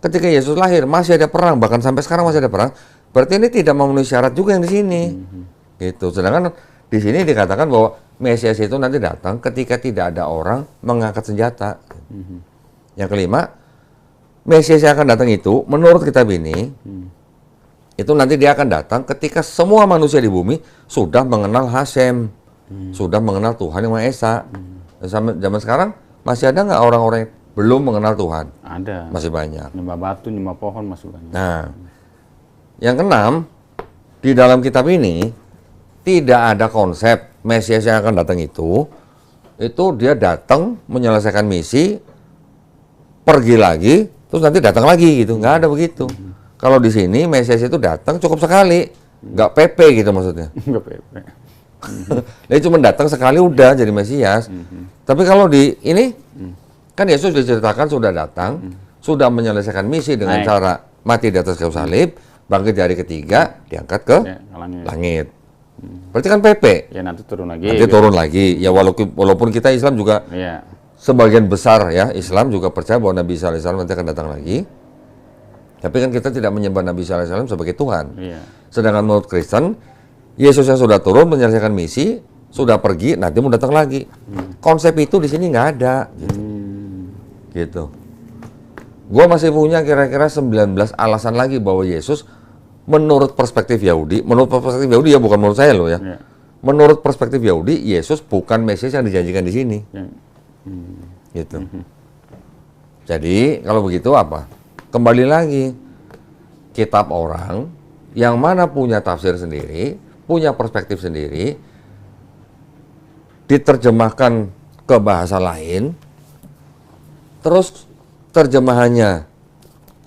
ketika Yesus lahir masih ada perang, bahkan sampai sekarang masih ada perang. Berarti ini tidak memenuhi syarat juga yang di sini. Gitu. Sedangkan di sini dikatakan bahwa Mesias itu nanti datang ketika tidak ada orang mengangkat senjata. Yang kelima, Mesias yang akan datang itu menurut kitab ini itu nanti dia akan datang ketika semua manusia di bumi sudah mengenal Hasem, sudah mengenal Tuhan Yang Maha Esa. Sampai zaman sekarang masih ada nggak orang-orang yang belum mengenal Tuhan? Ada. Masih banyak. Nyembah batu, nyembah pohon masih banyak. Nah, yang keenam, di dalam kitab ini tidak ada konsep Mesias yang akan datang itu dia datang menyelesaikan misi, pergi lagi, terus nanti datang lagi gitu. Nggak ada begitu. Kalau di sini Mesias itu datang cukup sekali, nggak PP gitu maksudnya. Nggak PP. Dia cuma datang sekali udah jadi Mesias. Tapi kalau di ini kan Yesus diceritakan sudah datang, sudah menyelesaikan misi dengan cara mati di atas kayu salib, bangkit di hari ketiga, diangkat ke langit. Berarti kan PP. Ya nanti turun lagi. Nanti turun lagi. Ya walaupun kita Islam juga sebagian besar ya Islam juga percaya bahwa Nabi Isa alaihissalam nanti akan datang lagi. Tapi kan kita tidak menyembah Nabi Isa alaihissalam sebagai Tuhan. Sedangkan menurut Kristen, Yesus yang sudah turun menyelesaikan misi, sudah pergi, nanti mau datang lagi. Konsep itu di sini nggak ada. Gitu. Gua masih punya kira-kira 19 alasan lagi bahwa Yesus menurut perspektif Yahudi ya, bukan menurut saya loh ya. Menurut perspektif Yahudi, Yesus bukan Mesias yang dijanjikan di sini. Gitu. Jadi kalau begitu apa? Kembali lagi, kitab orang yang mana punya tafsir sendiri, punya perspektif sendiri, diterjemahkan ke bahasa lain, terus terjemahannya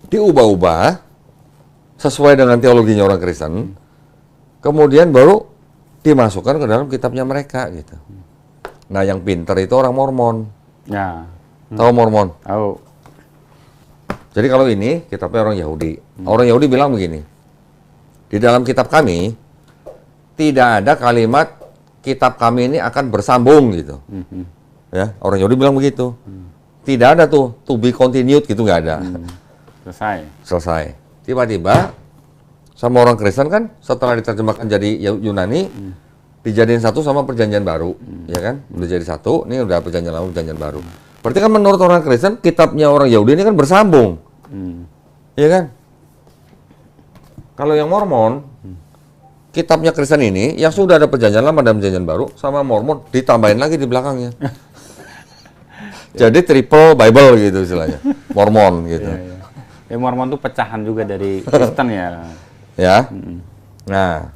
diubah-ubah sesuai dengan teologinya orang Kristen, kemudian baru dimasukkan ke dalam kitabnya mereka gitu. Nah, yang pinter itu orang Mormon. Ya. Tahu Mormon? Tahu. Jadi kalau ini kitabnya orang Yahudi. Orang Yahudi bilang begini. Di dalam kitab kami tidak ada kalimat kitab kami ini akan bersambung gitu. Ya, orang Yahudi bilang begitu. Tidak ada tuh to be continued gitu, nggak ada. Selesai. Tiba-tiba sama orang Kristen kan setelah diterjemahkan jadi Yunani dijadiin satu sama perjanjian baru, ya kan? Udah jadi satu, ini udah perjanjian lama, perjanjian baru. Berarti kan menurut orang Kristen kitabnya orang Yahudi ini kan bersambung. Iya kan? Kalau yang Mormon, kitabnya Kristen ini yang sudah ada perjanjian lama dan perjanjian baru sama Mormon ditambahin lagi di belakangnya. Jadi triple Bible gitu istilahnya. Mormon gitu. Ya, Mormon itu pecahan juga dari Kristen ya. Ya. Nah,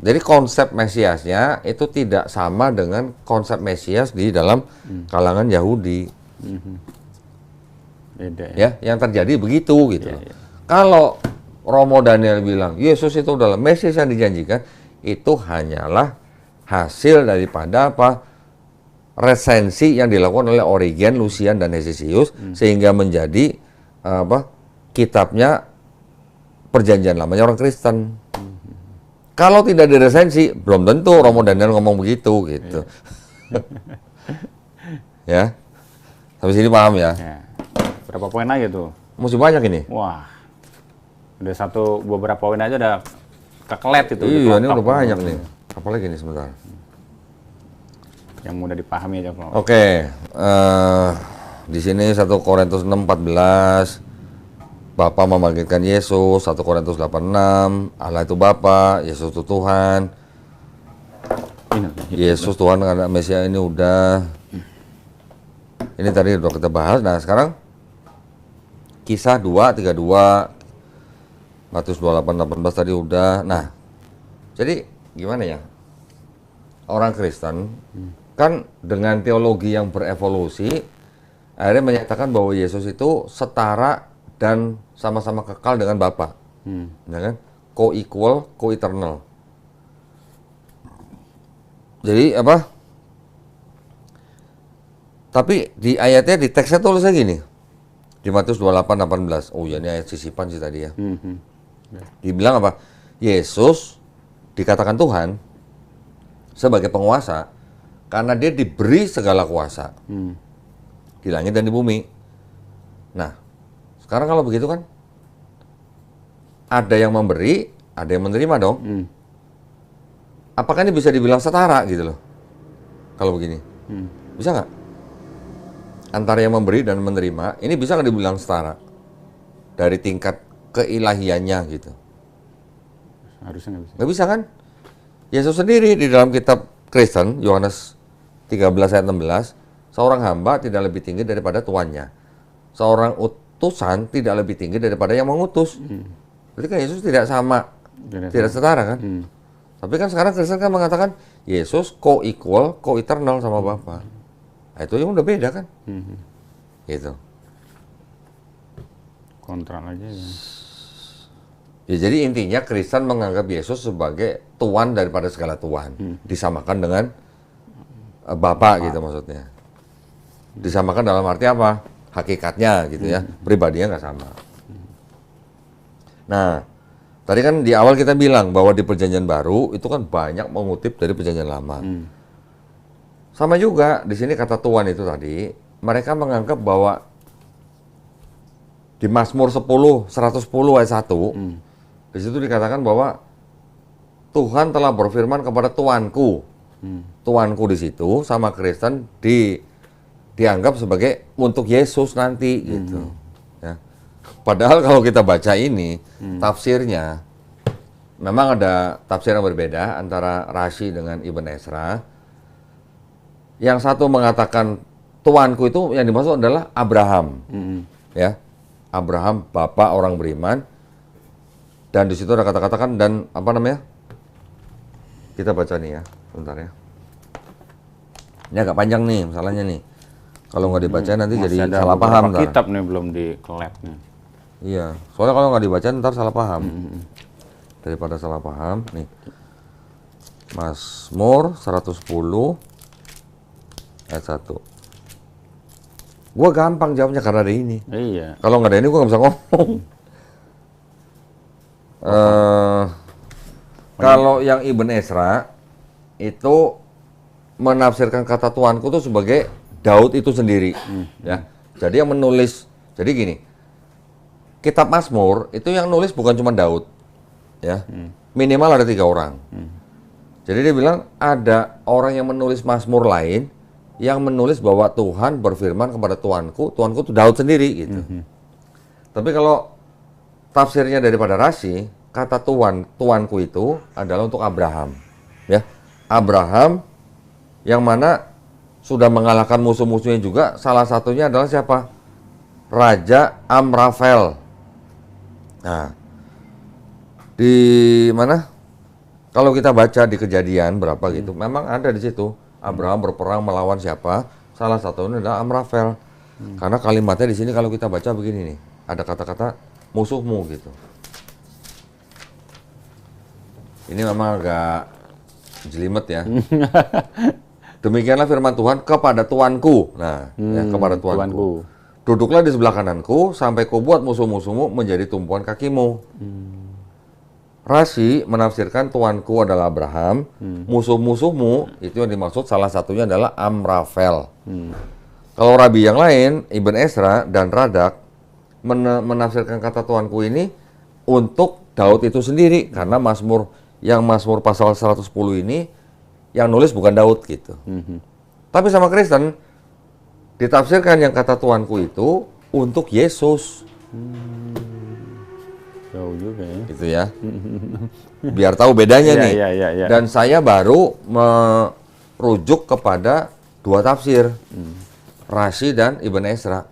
jadi konsep Mesiasnya itu tidak sama dengan konsep Mesias di dalam kalangan Yahudi. Beda ya. Yang terjadi begitu gitu. Kalau Romo Daniel bilang Yesus itu adalah Mesias yang dijanjikan, itu hanyalah hasil daripada apa? Resensi yang dilakukan oleh Origen, Lucian, dan Hesisius sehingga menjadi apa? Kitabnya perjanjian lamanya orang Kristen. Kalau tidak diresensi, belum tentu Romo Daniel ngomong begitu gitu. Ya. Sampai sini paham ya? Berapa poin lagi tuh? Masih banyak ini. Wah. Udah beberapa poin aja udah kekelet itu. Iya, ini udah banyak nih. Apalagi nih sebentar. Yang mudah dipahami aja, Pak. Oke. Di sini 1 Korintus 6:14. Bapa membangkitkan Yesus, 1 Korintus 8:6, Allah itu Bapa, Yesus itu Tuhan. Yesus Tuhan karena Mesias ini udah. Ini tadi udah kita bahas. Nah, sekarang Kisah 2:32, Matius 28:18 tadi udah. Nah, jadi gimana ya? Orang Kristen kan dengan teologi yang berevolusi akhirnya menyatakan bahwa Yesus itu setara dan sama-sama kekal dengan Bapa, ya kan? Co-equal, co-eternal. Jadi apa? Tapi di ayatnya, di teksnya tulisnya gini, di Matius 28:18. Oh ya, ini ayat sisipan sih tadi ya. Dibilang apa? Yesus dikatakan Tuhan sebagai penguasa karena dia diberi segala kuasa di langit dan di bumi. Nah, sekarang kalau begitu kan ada yang memberi, ada yang menerima dong. Apakah ini bisa dibilang setara gitu loh? Kalau begini, bisa nggak? Antara yang memberi dan menerima, ini bisa nggak dibilang setara dari tingkat keilahiannya gitu? Harusnya nggak bisa. Nggak bisa kan? Yesus sendiri di dalam kitab Kristen, Yohanes 13 ayat 16, seorang hamba tidak lebih tinggi daripada tuannya. Seorang utusan tidak lebih tinggi daripada yang mengutus. Berarti kan Yesus tidak sama, tidak setara kan? Tapi kan sekarang Kristen kan mengatakan Yesus co-equal, co-eternal sama Bapa. Nah, itu yang udah beda kan? Gitu. Kontrak aja ya. Ya, jadi intinya Kristen menganggap Yesus sebagai Tuhan daripada segala Tuhan. Disamakan dengan Bapa gitu maksudnya. Disamakan dalam arti apa? Hakikatnya gitu ya. Pribadinya nggak sama. Nah, tadi kan di awal kita bilang bahwa di Perjanjian Baru itu kan banyak mengutip dari Perjanjian Lama. Sama juga di sini kata Tuhan itu tadi, mereka menganggap bahwa di Mazmur 110 ayat 1, di situ dikatakan bahwa Tuhan telah berfirman kepada Tuanku. Tuanku di situ sama Kristen dianggap sebagai untuk Yesus nanti gitu. Ya. Padahal kalau kita baca ini tafsirnya, memang ada tafsir yang berbeda antara Rashi dengan Ibn Ezra. Yang satu mengatakan Tuanku itu yang dimaksud adalah Abraham, ya. Abraham, bapak orang beriman, dan di situ ada kata-kata kan, dan apa namanya? Kita baca nih ya, bentar ya. Ini agak panjang nih, masalahnya nih. Kalau nggak dibaca nanti jadi salah paham. Kitab nih belum di collab nih. Iya, soalnya kalau nggak dibaca ntar salah paham. Daripada salah paham, nih. Mazmur 110 ayat 1. Gua gampang jawabnya karena ada ini. Iya. Kalau nggak ada ini gua nggak bisa ngomong. Kalau yang Ibn Ezra itu menafsirkan kata Tuanku itu sebagai Daud itu sendiri, ya. Jadi yang menulis, jadi gini, Kitab Mazmur itu yang nulis bukan cuma Daud, ya. Minimal ada 3 orang. Jadi dia bilang ada orang yang menulis Mazmur lain yang menulis bahwa Tuhan berfirman kepada Tuanku itu Daud sendiri gitu. Tapi kalau tafsirnya daripada Rashi, kata Tuanku itu adalah untuk Abraham, ya. Abraham yang mana sudah mengalahkan musuh-musuhnya juga, salah satunya adalah siapa? Raja Amrafel. Nah, di mana? Kalau kita baca di Kejadian berapa gitu, memang ada di situ. Abraham berperang melawan siapa? Salah satunya adalah Amrafel. Karena kalimatnya di sini kalau kita baca begini nih, ada kata-kata musuhmu gitu. Ini memang agak jelimet ya. Demikianlah firman Tuhan kepada Tuanku. Nah, ya, kepada Tuanku. Duduklah di sebelah kananku sampai kubuat musuh-musuhmu menjadi tumpuan kakimu. Rashi menafsirkan Tuanku adalah Abraham, musuh-musuhmu itu yang dimaksud salah satunya adalah Amrafel. Kalau rabi yang lain, Ibn Ezra dan Radak menafsirkan kata Tuanku ini untuk Daud itu sendiri, karena Mazmur pasal 110 ini yang nulis bukan Daud gitu. Tapi sama Kristen ditafsirkan yang kata Tuanku itu untuk Yesus. Jauh juga ya. Gitu ya. Biar tahu bedanya nih. Iya. Dan saya baru merujuk kepada 2 tafsir. Rashi dan Ibn Ezra.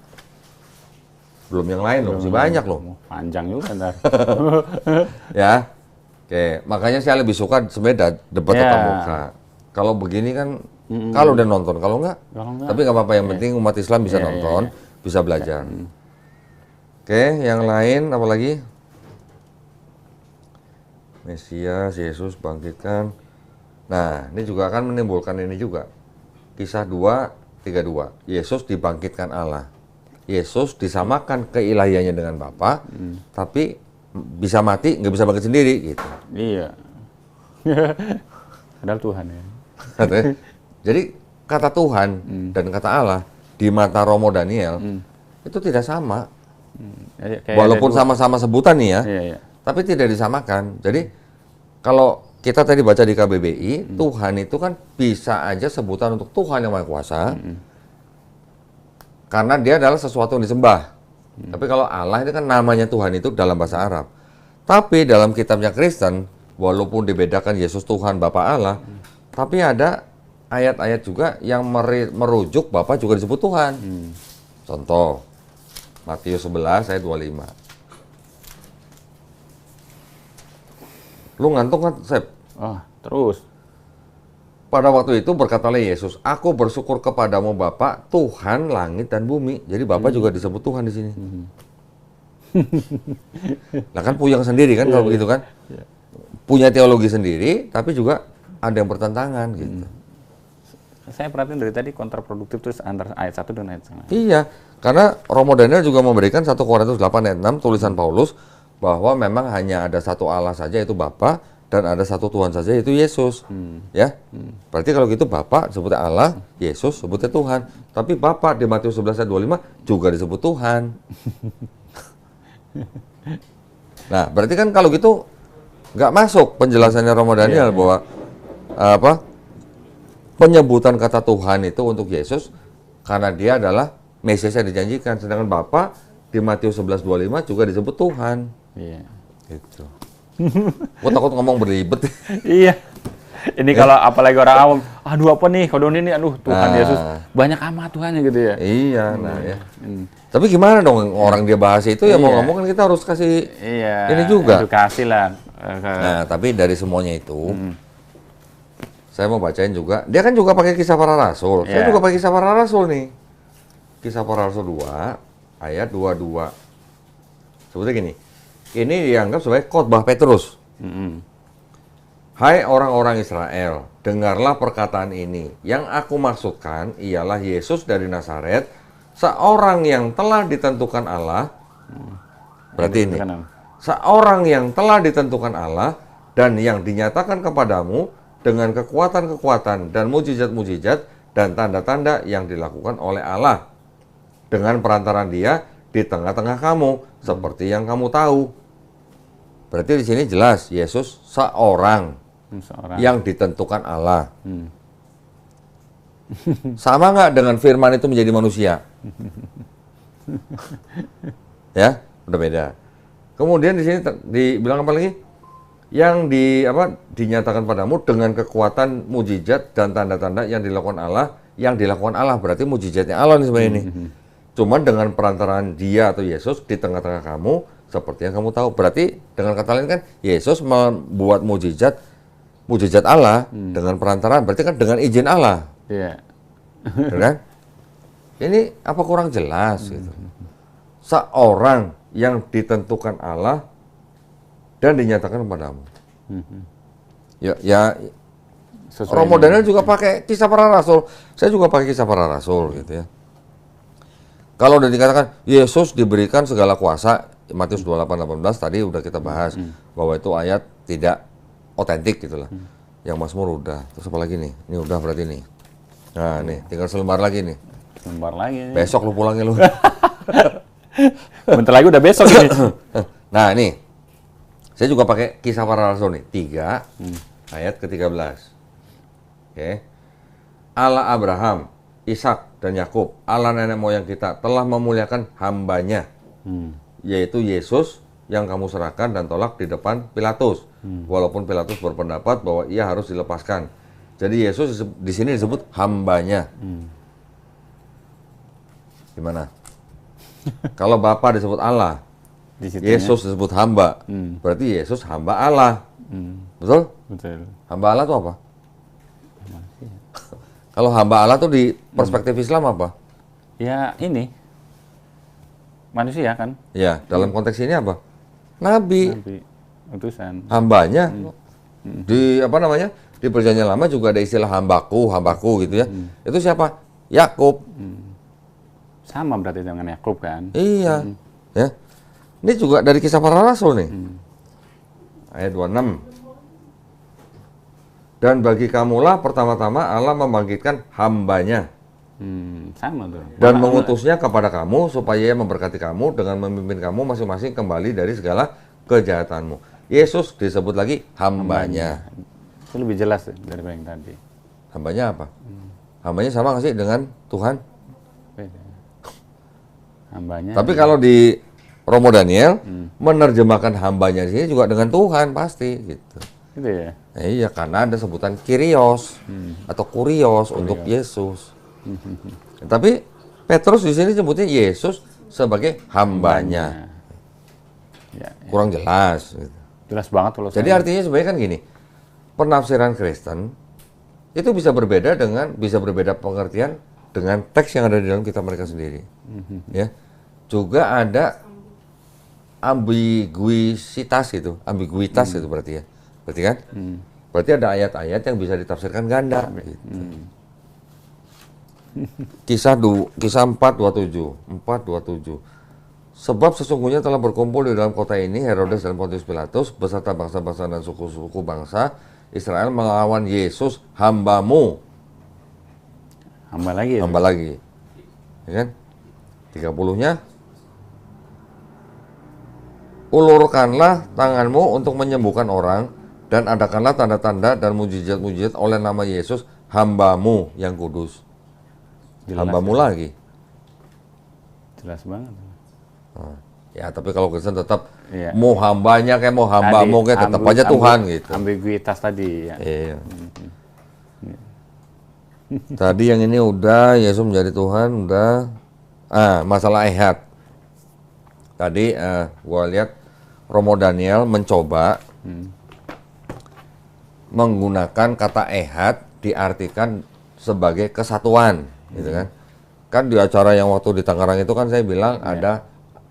Belum yang lain loh, masih banyak loh. Panjang juga ntar. Ya. Oke, makanya saya lebih suka sebenarnya debat tatap muka. Kalau begini kan, kalau udah nonton, kalau enggak, tapi nggak apa-apa. Yang penting umat Islam bisa nonton, bisa belajar. Oke, yang lain apa lagi? Mesias, Yesus bangkitkan. Nah, ini juga akan menimbulkan ini juga. Kisah 2:32. Yesus dibangkitkan Allah. Yesus disamakan keilahiannya dengan Bapa, tapi bisa mati, nggak bisa bangkit sendiri gitu. Iya. Padahal Tuhan ya. Jadi kata Tuhan dan kata Allah di mata Romo Daniel itu tidak sama. Walaupun sama-sama sebutan nih ya, tapi tidak disamakan. Jadi kalau kita tadi baca di KBBI, Tuhan itu kan bisa aja sebutan untuk Tuhan yang Maha Kuasa, karena dia adalah sesuatu yang disembah. Tapi kalau Allah itu kan namanya Tuhan itu dalam bahasa Arab. Tapi dalam kitabnya Kristen, walaupun dibedakan Yesus Tuhan, Bapa Allah, tapi ada ayat-ayat juga yang merujuk Bapa juga disebut Tuhan. Contoh, Matius 11 ayat 25. Lu ngantuk kan, Sep? Terus. Pada waktu itu berkatalah Yesus, aku bersyukur kepadamu Bapa, Tuhan langit dan bumi. Jadi Bapa juga disebut Tuhan di sini. Nah kan puyeng sendiri kan kalau begitu kan. Punya teologi sendiri, tapi juga ada yang bertentangan gitu. Saya perhatiin dari tadi kontraproduktif terus antara ayat 1 dan ayat 1. Iya, karena Romo Daniel juga memberikan 1 Korintus 8 ayat 6 tulisan Paulus bahwa memang hanya ada satu Allah saja yaitu Bapa dan ada satu Tuhan saja yaitu Yesus. Ya. Berarti kalau gitu Bapa sebutnya Allah, Yesus sebutnya Tuhan. Tapi Bapa di Matius 11 ayat 25 juga disebut Tuhan. Nah, berarti kan kalau gitu nggak masuk penjelasannya Romo Daniel bahwa penyebutan kata Tuhan itu untuk Yesus karena dia adalah Mesias yang dijanjikan, sedangkan Bapa di Matius 11:25 juga disebut Tuhan. Iya. Gitu. Gua takut ngomong beribet. Iya. Ini kalau apalagi orang awam, aduh apa nih kodon ini, aduh Tuhan Yesus banyak amat Tuhannya gitu ya. Iya, nah ya. Tapi gimana dong orang dia bahas itu ya mau ngomong kan kita harus kasih ini juga. Edukasi lah. Nah, tapi dari semuanya itu saya mau bacain juga. Dia kan juga pakai Kisah Para Rasul. Saya juga pakai Kisah Para Rasul nih. Kisah Para Rasul 2 ayat 22. Sebutnya gini. Ini dianggap sebagai khotbah Petrus. Hai orang-orang Israel, dengarlah perkataan ini. Yang aku maksudkan ialah Yesus dari Nazaret, seorang yang telah ditentukan Allah. Berarti ini. Seorang yang telah ditentukan Allah dan yang dinyatakan kepadamu dengan kekuatan-kekuatan dan mujizat-mujizat dan tanda-tanda yang dilakukan oleh Allah dengan perantaran Dia di tengah-tengah kamu seperti yang kamu tahu. Berarti di sini jelas Yesus seorang yang ditentukan Allah. Sama nggak dengan firman itu menjadi manusia? Ya, udah beda. Kemudian di sini dibilang apa lagi? Yang dinyatakan padamu dengan kekuatan mujizat dan tanda-tanda yang dilakukan Allah, berarti mujizatnya Allah nih sebenarnya ini. Cuman dengan perantaraan Dia atau Yesus di tengah-tengah kamu seperti yang kamu tahu. Berarti dengan kata lain kan Yesus membuat mujizat Allah dengan perantaraan, berarti kan dengan izin Allah. Iya. Kan? Ini apa kurang jelas gitu. Seorang yang ditentukan Allah dan dinyatakan kepadamu. Ya Romo Daniel juga pakai Kisah Para Rasul. Saya juga pakai Kisah Para Rasul gitu ya. Kalau udah dikatakan Yesus diberikan segala kuasa, Matius 28:18 tadi udah kita bahas bahwa itu ayat tidak otentik gitulah. Yang Mazmur udah. Terus apa lagi nih? Ini udah berarti nih. Nah, nih tinggal selembar lagi nih. Selembar lagi. Besok lu pulangnya lu. Bentar lagi udah besok ini. Nah, nih. Saya juga pakai Kisah Para Rasul nih, 3 ayat ke-13. Oke. Allah Abraham, Ishak dan Yakub, Allah nenek moyang kita telah memuliakan hambanya, yaitu Yesus yang kamu serahkan dan tolak di depan Pilatus. Walaupun Pilatus berpendapat bahwa ia harus dilepaskan. Jadi Yesus di sini disebut hambanya. Gimana? Kalau Bapa disebut Allah, Yesus disebut hamba. Berarti Yesus hamba Allah. Betul? Betul. Hamba Allah itu apa? Kalau hamba Allah tuh di perspektif Islam apa? Ya ini manusia kan? Ya, dalam konteks ini apa? Nabi. Utusan. Hambanya. Di apa namanya? Di Perjanjian Lama juga ada istilah hambaku gitu ya. Itu siapa? Yakub. Sama berarti dengan Yakub kan? Iya. Ya. Ini juga dari Kisah Para Rasul nih. Ayat 26. Dan bagi kamulah pertama-tama Allah membangkitkan hambanya. Sama tuh. Dan mengutusnya kepada kamu supaya ia memberkati kamu dengan memimpin kamu masing-masing kembali dari segala kejahatanmu. Yesus disebut lagi hambanya. Itu lebih jelas daripada yang tadi. Hambanya apa? Hambanya sama nggak sih dengan Tuhan? Beda. Hambanya. Tapi kalau di Romo Daniel menerjemahkan hambanya di sini juga dengan Tuhan pasti gitu. Gitu ya? Iya, karena ada sebutan Kyrios atau Kurios untuk Yesus. Tapi Petrus di sini sebutnya Yesus sebagai hambanya. Ya. Kurang jelas. Gitu. Jelas banget kalau Jadi artinya sebenarnya kan gini, penafsiran Kristen itu bisa berbeda pengertian dengan teks yang ada di dalam kitab mereka sendiri. Ya, juga ada ambiguitas gitu, itu berarti ya. Berarti kan? Berarti ada ayat-ayat yang bisa ditafsirkan ganda gitu. Kisah 4:27. Sebab sesungguhnya telah berkumpul di dalam kota ini Herodes dan Pontius Pilatus beserta bangsa-bangsa dan suku-suku bangsa Israel melawan Yesus hambamu. Hamba lagi ya? Hamba lagi. Ya kan? 30-nya. Ulurkanlah tanganmu untuk menyembuhkan orang dan adakanlah tanda-tanda dan mujizat-mujizat oleh nama Yesus hambamu yang kudus. Jelas, hambamu lagi. Jelas banget. Nah, ya tapi kalau Kristen tetap mau hambanya kayak mau hambamu kayak tetap aja Tuhan gitu. Ambiguitas tadi ya. Iya. Tadi yang ini udah Yesus menjadi Tuhan udah. Masalah ehad. Tadi gua lihat Romo Daniel mencoba menggunakan kata ehad diartikan sebagai kesatuan, gitu kan? Kan di acara yang waktu di Tangerang itu kan saya bilang ada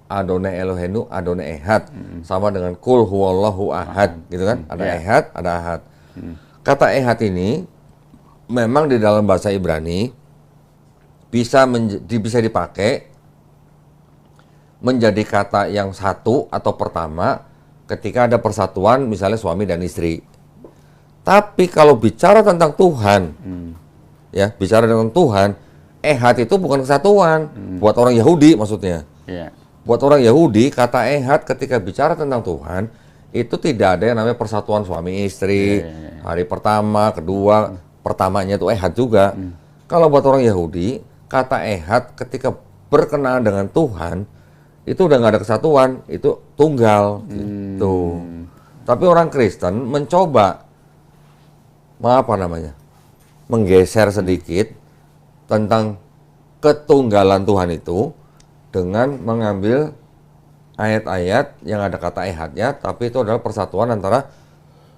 Adonai Elohenu, Adonai Ehad, sama dengan Kul Huwallahu Ahad, gitu kan? Ada Ehad, ada Ahad. Kata Ehad ini memang di dalam bahasa Ibrani bisa dipakai menjadi kata yang satu atau pertama ketika ada persatuan misalnya suami dan istri. Tapi kalau bicara tentang Tuhan, ya bicara tentang Tuhan, Ehad itu bukan kesatuan buat orang Yahudi maksudnya. Buat orang Yahudi, kata ehad ketika bicara tentang Tuhan, itu tidak ada yang namanya persatuan suami istri, hari pertama, kedua, pertamanya itu ehad juga. Kalau buat orang Yahudi, kata ehad ketika berkenaan dengan Tuhan, itu udah nggak ada kesatuan, itu tunggal. Gitu. Tapi orang Kristen mencoba, menggeser sedikit tentang ketunggalan Tuhan itu, dengan mengambil ayat-ayat yang ada kata ehadnya, tapi itu adalah persatuan antara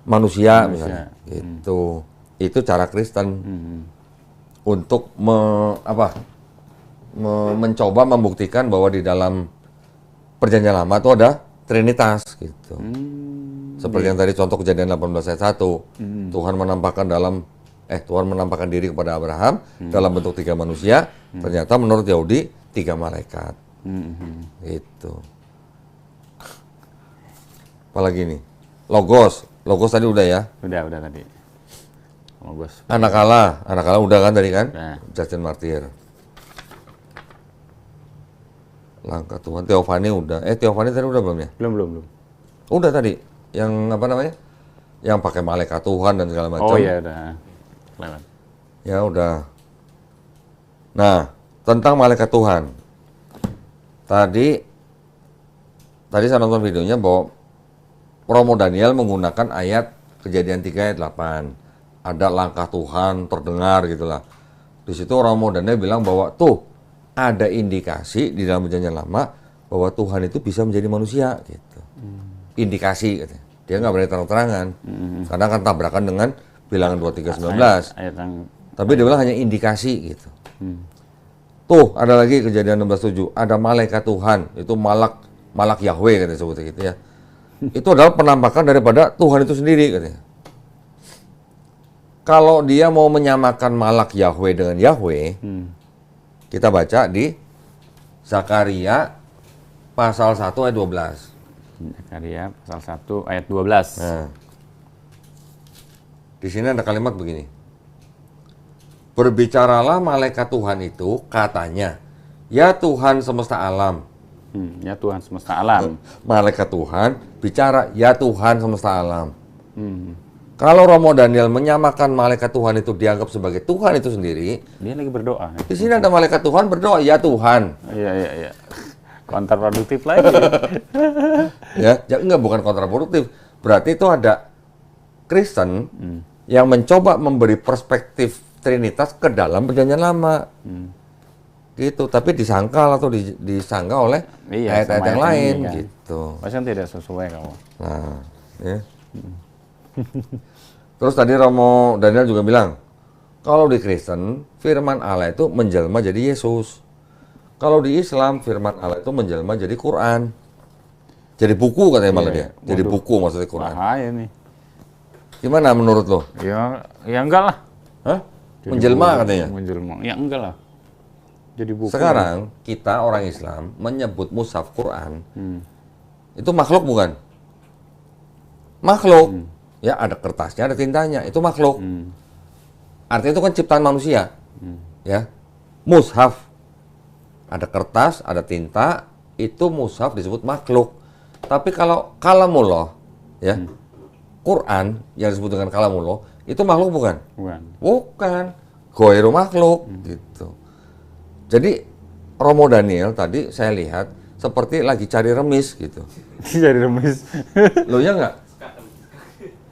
manusia. Misalnya. Gitu. Itu cara Kristen untuk mencoba membuktikan bahwa di dalam Perjanjian Lama itu ada Trinitas gitu. Seperti yang tadi contoh Kejadian 18 ayat 1. Tuhan menampakkan diri kepada Abraham dalam bentuk 3 manusia. Ternyata menurut Yahudi 3 malaikat. Itu. Apalagi nih? Logos tadi udah ya? Udah tadi. Logos. Anak Allah udah kan tadi kan? Justin Martyr. Langkah Tuhan, Theophany udah. Theophany tadi udah belum ya? Belum. Udah tadi. Yang Yang pakai malaikat Tuhan dan segala macam. Oh iya udah. Lewat. Ya udah. Nah, tentang malaikat Tuhan. Tadi saya nonton videonya bahwa Romo Daniel menggunakan ayat Kejadian 3 ayat 8. Ada langkah Tuhan terdengar gitulah. Di situ Romo Daniel bilang bahwa tuh ada indikasi di dalam Perjanjian Lama bahwa Tuhan itu bisa menjadi manusia gitu. Indikasi katanya. Dia nggak berani terang-terangan. Karena akan tabrakan dengan Bilangan 23:19. Tapi dia bilang hanya indikasi gitu. Tuh, ada lagi Kejadian 16:7, ada malaikat Tuhan, itu malak Yahweh katanya sebutnya gitu ya. Itu adalah penampakan daripada Tuhan itu sendiri katanya. Kalau dia mau menyamakan malak Yahweh dengan Yahweh, kita baca di Zakaria pasal 1 ayat 12. Zakaria pasal 1 ayat 12. Nah, di sini ada kalimat begini. Berbicaralah malaikat Tuhan itu, katanya, ya Tuhan semesta alam. Ya Tuhan semesta alam. Malaikat Tuhan bicara, ya Tuhan semesta alam. Kalau Romo Daniel menyamakan malaikat Tuhan itu dianggap sebagai Tuhan itu sendiri, dia lagi berdoa. Di sini ada malaikat Tuhan berdoa, ya Tuhan. Iya. Kontraproduktif lagi. Ya, bukan kontraproduktif. Berarti itu ada Kristen yang mencoba memberi perspektif Trinitas ke dalam Perjanjian Lama. Gitu, tapi disangkal atau disangka oleh ayat-ayat yang lain kan. Gitu. Pasti tidak sesuai kamu. Nah, ya. Terus tadi Romo Daniel juga bilang, kalau di Kristen firman Allah itu menjelma jadi Yesus. Kalau di Islam firman Allah itu menjelma jadi Quran. Jadi buku katanya malah Iya. dia. Jadi buku maksudnya Quran. Bahaya nih. Gimana menurut lo? Ya enggak lah. Hah? Jadi Menjelma buku, katanya? Menjelma. Ya enggak lah. Jadi buku. Sekarang kita orang Islam menyebut mushaf Quran itu makhluk bukan? Makhluk. Ya ada kertasnya, ada tintanya, itu makhluk. Artinya itu kan ciptaan manusia. Ya. Mushaf. Ada kertas, ada tinta, itu mushaf disebut makhluk. Tapi kalau kalamullah, ya. Quran yang disebut dengan kalamullah, itu makhluk bukan? Bukan. Ghairu makhluk gitu. Jadi Romo Daniel tadi saya lihat seperti lagi cari remis gitu. Cari remis. Lo ya nggak?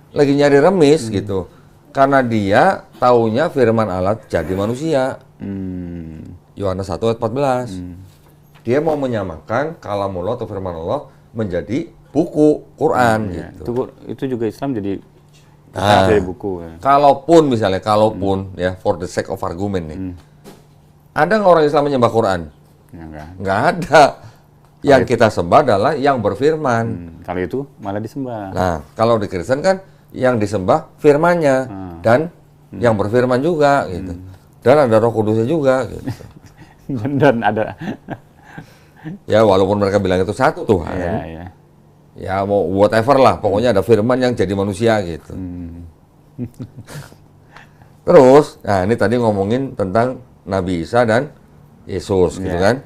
Lagi nyari remis gitu. Karena dia taunya firman Allah jadi manusia. Yohanes 1 ayat 14. Dia mau menyamakan kalamullah atau firman Allah menjadi buku Quran gitu. Itu juga Islam jadi Nah, buku. Ya. Kalaupun ya for the sake of argument nih. Ada nggak orang Islam menyembah Quran? Ya, Nggak ada. Yang kita sembah adalah yang berfirman. Kalau itu malah disembah. Nah, kalau di Kristen kan yang disembah firmannya dan yang berfirman juga gitu. Dan ada Roh Kudusnya juga gitu. Dan ada Ya walaupun mereka bilang itu satu Tuhan. ya. Ya mau whatever lah, pokoknya ada firman yang jadi manusia gitu. Terus, nah ini tadi ngomongin tentang Nabi Isa dan Yesus gitu kan.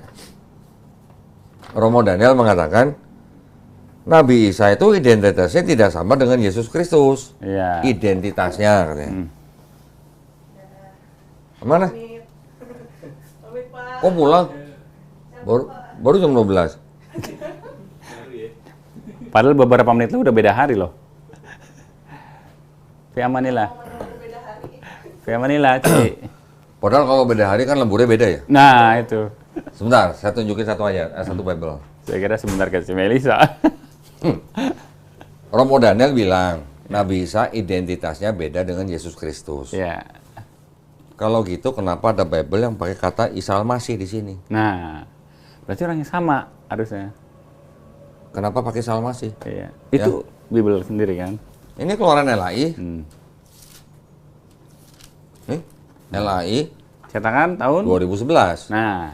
Romo Daniel mengatakan Nabi Isa itu identitasnya tidak sama dengan Yesus Kristus. Iya. Identitasnya katanya. Kemana? Oh pulang? Baru jam 12. Padahal beberapa menit lalu udah beda hari loh. Fi amanillah. Cik. Padahal kalau beda hari kan lemburnya beda ya? Nah, itu. Sebentar, saya tunjukin satu ayat, satu Bible. Saya kira sebentar ke si Melisa. Romo Daniel bilang, Nabi Isa identitasnya beda dengan Yesus Kristus. Ya. Kalau gitu kenapa ada Bible yang pakai kata Isa Al-Masih di sini? Nah, berarti orang yang sama harusnya. Kenapa pakai Isa Al-Masih? Iya. Itu Bible sendiri kan? Ini keluaran LAI. Nih, LAI Cetakan tahun 2011. Nah,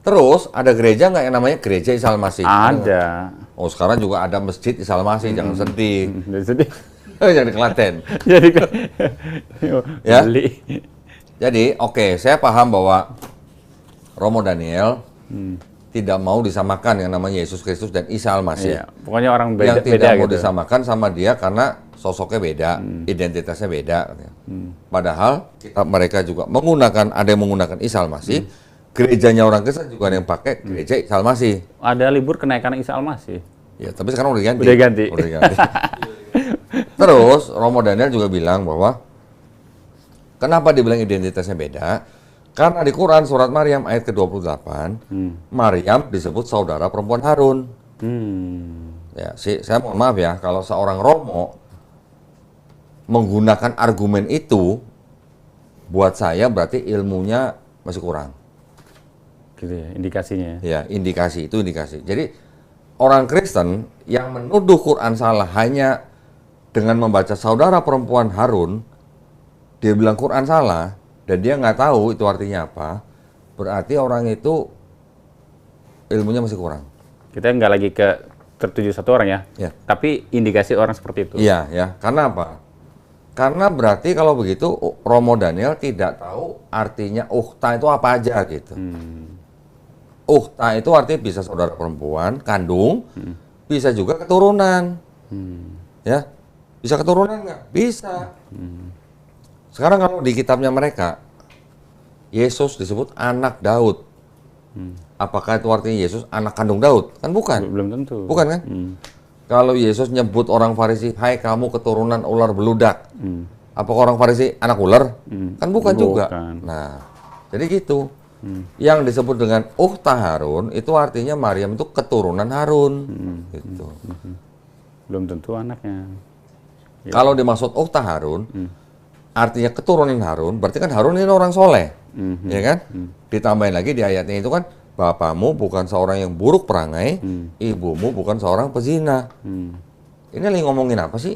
Terus ada gereja nggak yang namanya Gereja Isa Al-Masih? ada. Oh sekarang juga ada Masjid Isa Al-Masih, jangan sedih. Jadi sedih. Jangan di Klaten. Jadi Ya? beli. Jadi oke, saya paham bahwa Romo Daniel tidak mau disamakan yang namanya Yesus Kristus dan Isa Al-Masih. Iya, pokoknya orang beda, Yang tidak beda mau gitu. disamakan sama dia karena sosoknya beda, identitasnya beda. Padahal mereka juga ada yang menggunakan Isa Al-Masih. Gerejanya orang Kristen juga ada yang pakai gereja Isa Al-Masih. Ada libur kenaikan Isa Al-Masih. Ya, tapi sekarang udah diganti. Udah ganti. Terus Romo Daniel juga bilang bahwa kenapa dibilang identitasnya beda? Karena di Quran surat Maryam ayat ke-28, Maryam disebut saudara perempuan Harun. Ya, saya mohon maaf ya, kalau seorang Romo menggunakan argumen itu, buat saya berarti ilmunya masih kurang. Gitu ya, indikasinya. Ya, indikasi. Jadi orang Kristen yang menuduh Quran salah hanya dengan membaca saudara perempuan Harun, dia bilang Quran salah, dan dia nggak tahu itu artinya apa, berarti orang itu ilmunya masih kurang. Kita nggak lagi tertuju satu orang ya, tapi indikasi orang seperti itu. Iya, ya. Karena apa? Karena berarti kalau begitu Romo Daniel tidak tahu artinya ukhta itu apa aja gitu. Ukhta itu artinya bisa saudara perempuan, kandung, bisa juga keturunan. Ya, bisa keturunan nggak? Bisa. Sekarang kalau di kitabnya mereka, Yesus disebut anak Daud. Apakah itu artinya Yesus anak kandung Daud? Kan bukan. Belum tentu. Bukan kan? Kalau Yesus nyebut orang Farisi, hai kamu keturunan ular beludak. Apakah orang Farisi anak ular? Kan bukan juga. Nah, jadi gitu. Yang disebut dengan ukhta Harun, itu artinya Maryam itu keturunan Harun. Gitu. Belum tentu anaknya. Kalau dimaksud ukhta Harun, artinya keturunan Harun, berarti kan Harun ini orang soleh. Ya kan? Ditambahin lagi di ayatnya itu kan, bapakmu bukan seorang yang buruk perangai, ibumu bukan seorang pezina. Ini lagi ngomongin apa sih?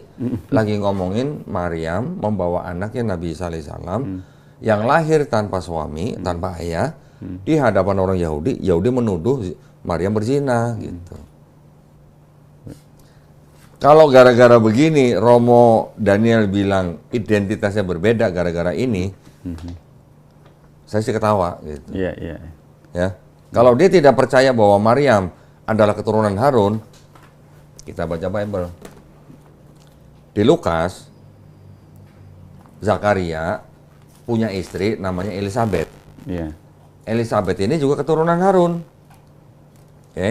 Lagi ngomongin Maryam membawa anaknya Nabi Isa alaihissalam yang lahir tanpa suami, tanpa ayah, di hadapan orang Yahudi. Yahudi menuduh Maryam berzina, gitu. Kalau gara-gara begini, Romo Daniel bilang identitasnya berbeda gara-gara ini, saya sih ketawa, gitu. Ya. Kalau dia tidak percaya bahwa Maryam adalah keturunan Harun, kita baca Bible. Di Lukas, Zakaria punya istri namanya Elisabeth. Elisabeth ini juga keturunan Harun. Oke.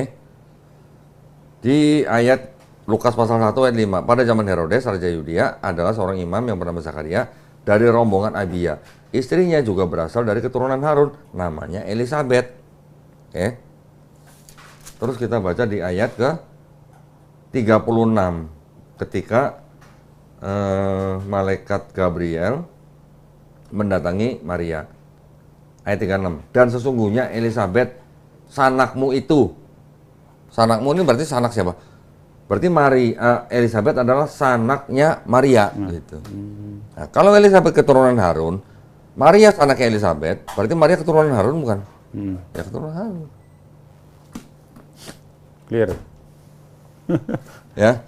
Di ayat Lukas pasal 1 ayat 5, pada zaman Herodes, Raja Yudea adalah seorang imam yang bernama Zakaria dari rombongan Abia. Istrinya juga berasal dari keturunan Harun, namanya Elisabeth. Oke. Terus kita baca di ayat ke 36, ketika malaikat Gabriel mendatangi Maria. Ayat 36. Dan sesungguhnya Elisabeth sanakmu itu. Sanakmu ini berarti sanak siapa? Berarti Elisabeth adalah sanaknya Maria, gitu. Nah, kalau Elisabeth keturunan Harun, Maria sanaknya Elisabeth, berarti Maria keturunan Harun bukan? Ya keturunan Harun. Clear. Ya.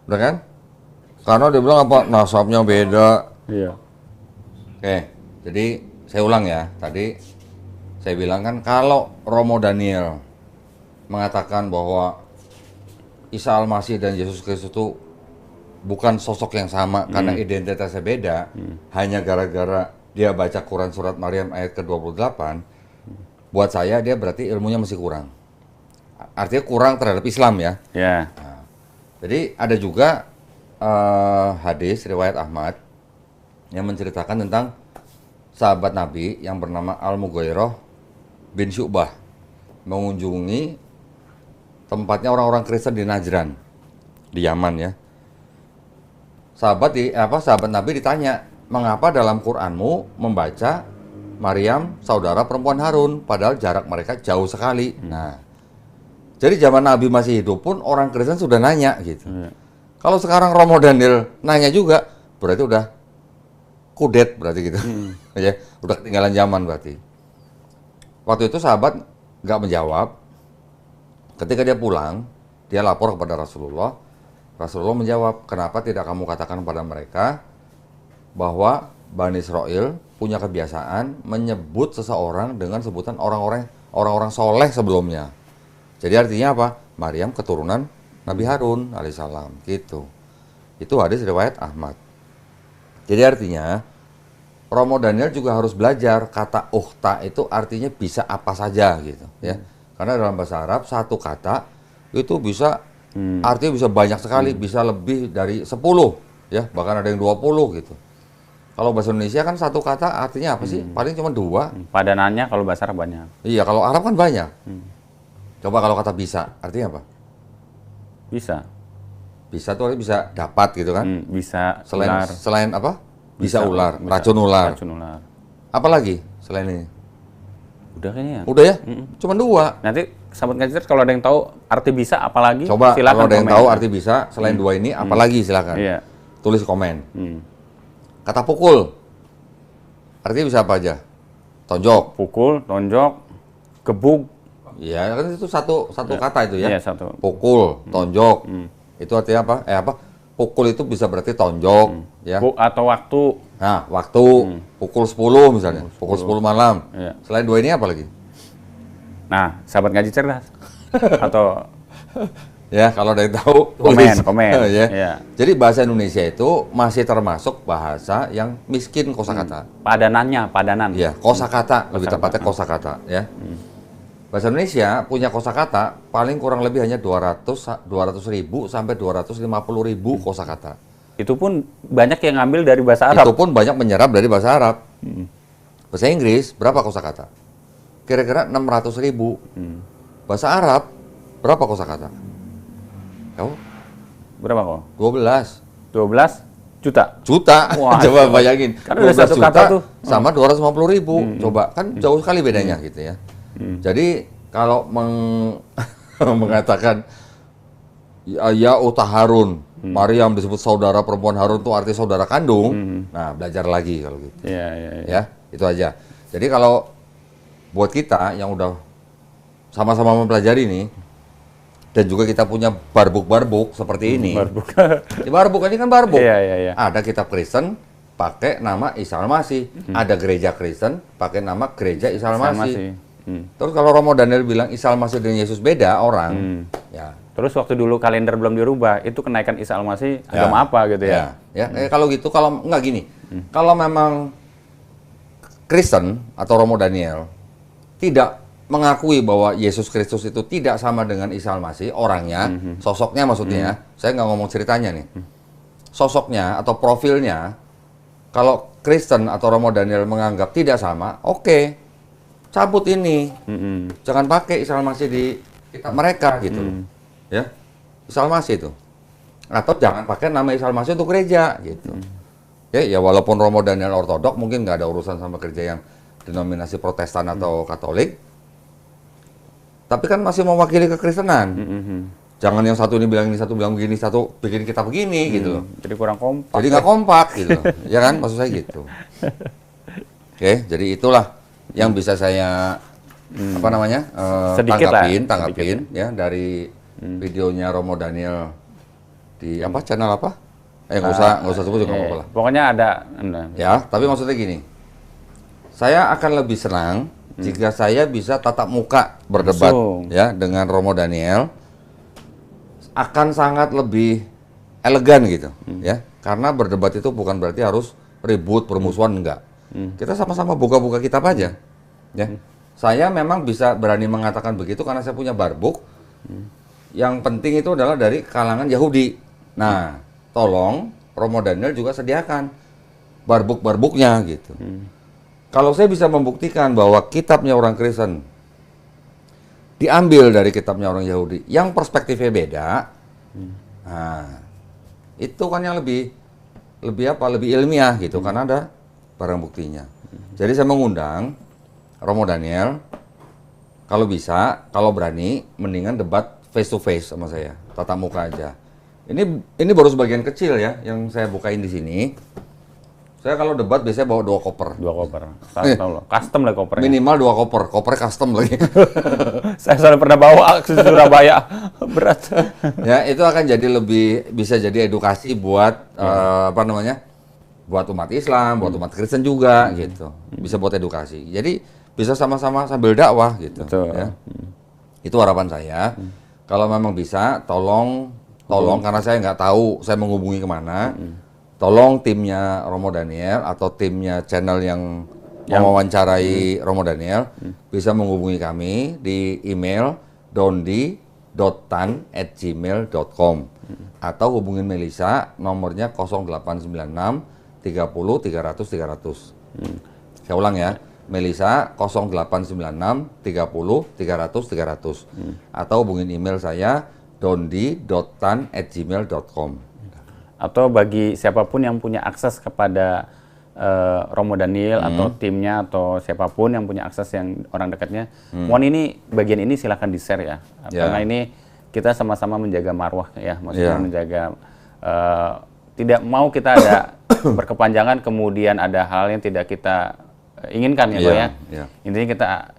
Udah kan? Karena dia bilang apa? Nasabnya beda. Iya. Oke, jadi saya ulang ya. Tadi saya bilang kan kalau Romo Daniel mengatakan bahwa Isa Al-Masih dan Yesus Kristus itu bukan sosok yang sama karena identitasnya beda, hanya gara-gara dia baca Quran surat Maryam ayat ke-28, buat saya dia berarti ilmunya masih kurang. Artinya kurang terhadap Islam ya. Nah, jadi ada juga hadis riwayat Ahmad yang menceritakan tentang sahabat Nabi yang bernama Al-Mughairah bin Syu'bah mengunjungi tempatnya orang-orang Kristen di Najran, di Yaman ya. Sahabat Nabi ditanya, mengapa dalam Quranmu membaca Maryam saudara perempuan Harun, padahal jarak mereka jauh sekali. Nah, jadi zaman Nabi masih hidup pun orang Kristen sudah nanya gitu. Kalau sekarang Romo Daniel nanya juga, berarti udah kudet berarti gitu. Ya, udah ketinggalan zaman berarti. Waktu itu sahabat nggak menjawab. Ketika dia pulang, dia lapor kepada Rasulullah. Rasulullah menjawab, kenapa tidak kamu katakan pada mereka bahwa Bani Israel punya kebiasaan menyebut seseorang dengan sebutan orang-orang soleh sebelumnya. Jadi artinya apa? Maryam keturunan Nabi Harun alaihissalam, gitu. Itu hadis riwayat Ahmad. Jadi artinya Romo Daniel juga harus belajar kata ukhta itu artinya bisa apa saja gitu ya. Karena dalam bahasa Arab satu kata itu bisa artinya bisa banyak sekali, bisa lebih dari 10 ya, bahkan ada yang 20 gitu. Kalau bahasa Indonesia kan satu kata artinya apa sih? Paling cuma 2. Padanannya kalau bahasa Arab banyak. Iya, kalau Arab kan banyak. Coba kalau kata bisa, artinya apa? Bisa. Bisa tuh artinya bisa dapat gitu kan? Bisa ular. Selain apa? Bisa ular, bisa, racun ular. Racun ular. Apa lagi selain ini? Udah kayaknya. Udah ya? Cuma 2. Nanti sahabat ngajar kalau ada yang tahu arti bisa apalagi, coba silakan kalau ada yang komen. tahu arti bisa selain 2 ini apalagi silakan. Iya. Tulis komen. Kata pukul. Artinya bisa apa aja? Tonjok. Pukul, tonjok, gebuk. Iya, kan itu satu kata itu ya. Iya, satu. Pukul, tonjok. Itu artinya apa? Pukul itu bisa berarti tonjok, ya. Atau waktu. Nah, waktu pukul 10 misalnya, pukul 10 malam. Iya. Selain 2 ini apa lagi? Nah, sahabat ngaji cerdas. Atau ya, kalau ada yang tahu komen. Ya. Iya. Jadi bahasa Indonesia itu masih termasuk bahasa yang miskin kosakata. Padanan. Iya, kosakata, lebih tepatnya kosakata, ya. Bahasa Indonesia punya kosakata paling kurang lebih hanya 200.000 sampai 250.000 kosakata. Itu pun banyak yang ngambil dari bahasa Arab. Itu pun banyak menyerap dari bahasa Arab. Bahasa Inggris berapa kosakata? Kira-kira 600.000. Bahasa Arab berapa kosakata? Tahu? Berapa kok? 12 juta. Wah, Coba bayangin. Karena 12 satu kata tuh sama 250.000. Coba kan jauh sekali bedanya gitu ya. Jadi kalau mengatakan ya Uta Harun, Maryam disebut saudara perempuan Harun itu arti saudara kandung. Nah, belajar lagi kalau gitu. Ya, itu aja. Jadi kalau buat kita yang udah sama-sama mempelajari ini, dan juga kita punya barbuk-barbuk seperti ini. Barbuk. Ya, barbuk ini kan barbuk. Iya. Ada kitab Kristen pakai nama Isa Al-Masih. Ada gereja Kristen pakai nama gereja Isa Al-Masih. Terus kalau Romo Daniel bilang Isa Al-Masih dan Yesus beda orang, ya. Terus waktu dulu kalender belum dirubah, itu kenaikan Isa Al-Masih agama apa gitu ya? Kalau gitu, kalau nggak gini, kalau memang Kristen atau Romo Daniel tidak mengakui bahwa Yesus Kristus itu tidak sama dengan Isa Al-Masih, orangnya, sosoknya maksudnya, saya nggak ngomong ceritanya nih, sosoknya atau profilnya, kalau Kristen atau Romo Daniel menganggap tidak sama, oke, cabut ini, jangan pakai Isa Al-Masih di kitab mereka gitu. Ya, Isa Al-Masih itu, atau jangan pakai nama Isa Al-Masih untuk gereja gitu. Ya walaupun Romo Daniel Ortodok mungkin nggak ada urusan sama gereja yang denominasi Protestan atau Katolik, tapi kan masih mewakili kekristenan. Jangan yang satu ini bilang ini, satu bilang begini, satu bikin kita begini gitu. Jadi kurang kompak. Jadi nggak kompak gitu, ya kan, maksud saya gitu. Oke, jadi itulah yang bisa saya tanggapin ya dari videonya Romo Daniel di apa, channel apa? Nggak usah sebut juga apa-apa lah. Pokoknya ada. Ya, tapi maksudnya gini, saya akan lebih senang jika saya bisa tatap muka berdebat ya dengan Romo Daniel, akan sangat lebih elegan gitu ya, karena berdebat itu bukan berarti harus ribut permusuhan, enggak. Kita sama-sama buka-buka kitab aja ya. Saya memang bisa berani mengatakan begitu karena saya punya barbuk. Yang penting itu adalah dari kalangan Yahudi. Nah, tolong Romo Daniel juga sediakan barbuk-barbuknya gitu. Kalau saya bisa membuktikan bahwa kitabnya orang Kristen diambil dari kitabnya orang Yahudi, yang perspektifnya beda, nah, itu kan yang lebih ilmiah gitu, karena ada barang buktinya. Jadi saya mengundang Romo Daniel, kalau bisa, kalau berani, mendingan debat face to face sama saya, tatap muka aja. Ini baru sebagian kecil ya yang saya bukain di sini. Saya kalau debat biasanya bawa 2 koper. 2 koper. Custom lah kopernya. Minimal 2 koper, koper custom lagi. Saya sudah pernah bawa ke Surabaya, berat. Ya, itu akan jadi bisa jadi edukasi buat buat umat Islam, buat umat Kristen juga gitu. Bisa buat edukasi. Jadi bisa sama-sama sambil dakwah gitu. Betul. Ya. Itu harapan saya. Kalau memang bisa, tolong karena saya nggak tahu saya menghubungi kemana. Tolong timnya Romo Daniel atau timnya channel yang mewawancarai Romo Daniel bisa menghubungi kami di email dondi.tan@gmail.com atau hubungin Melisa, nomornya 0896 30 300 300. Saya ulang ya, Melisa 0896 30 300 300 atau hubungin email saya dondi.tan@gmail.com. Atau bagi siapapun yang punya akses kepada Romo Daniel atau timnya atau siapapun yang punya akses yang orang dekatnya, mohon ini bagian ini silakan di-share ya. Karena ini kita sama-sama menjaga marwah ya, maksudnya menjaga tidak mau kita ada berkepanjangan kemudian ada hal yang tidak kita inginkan ya. Intinya kita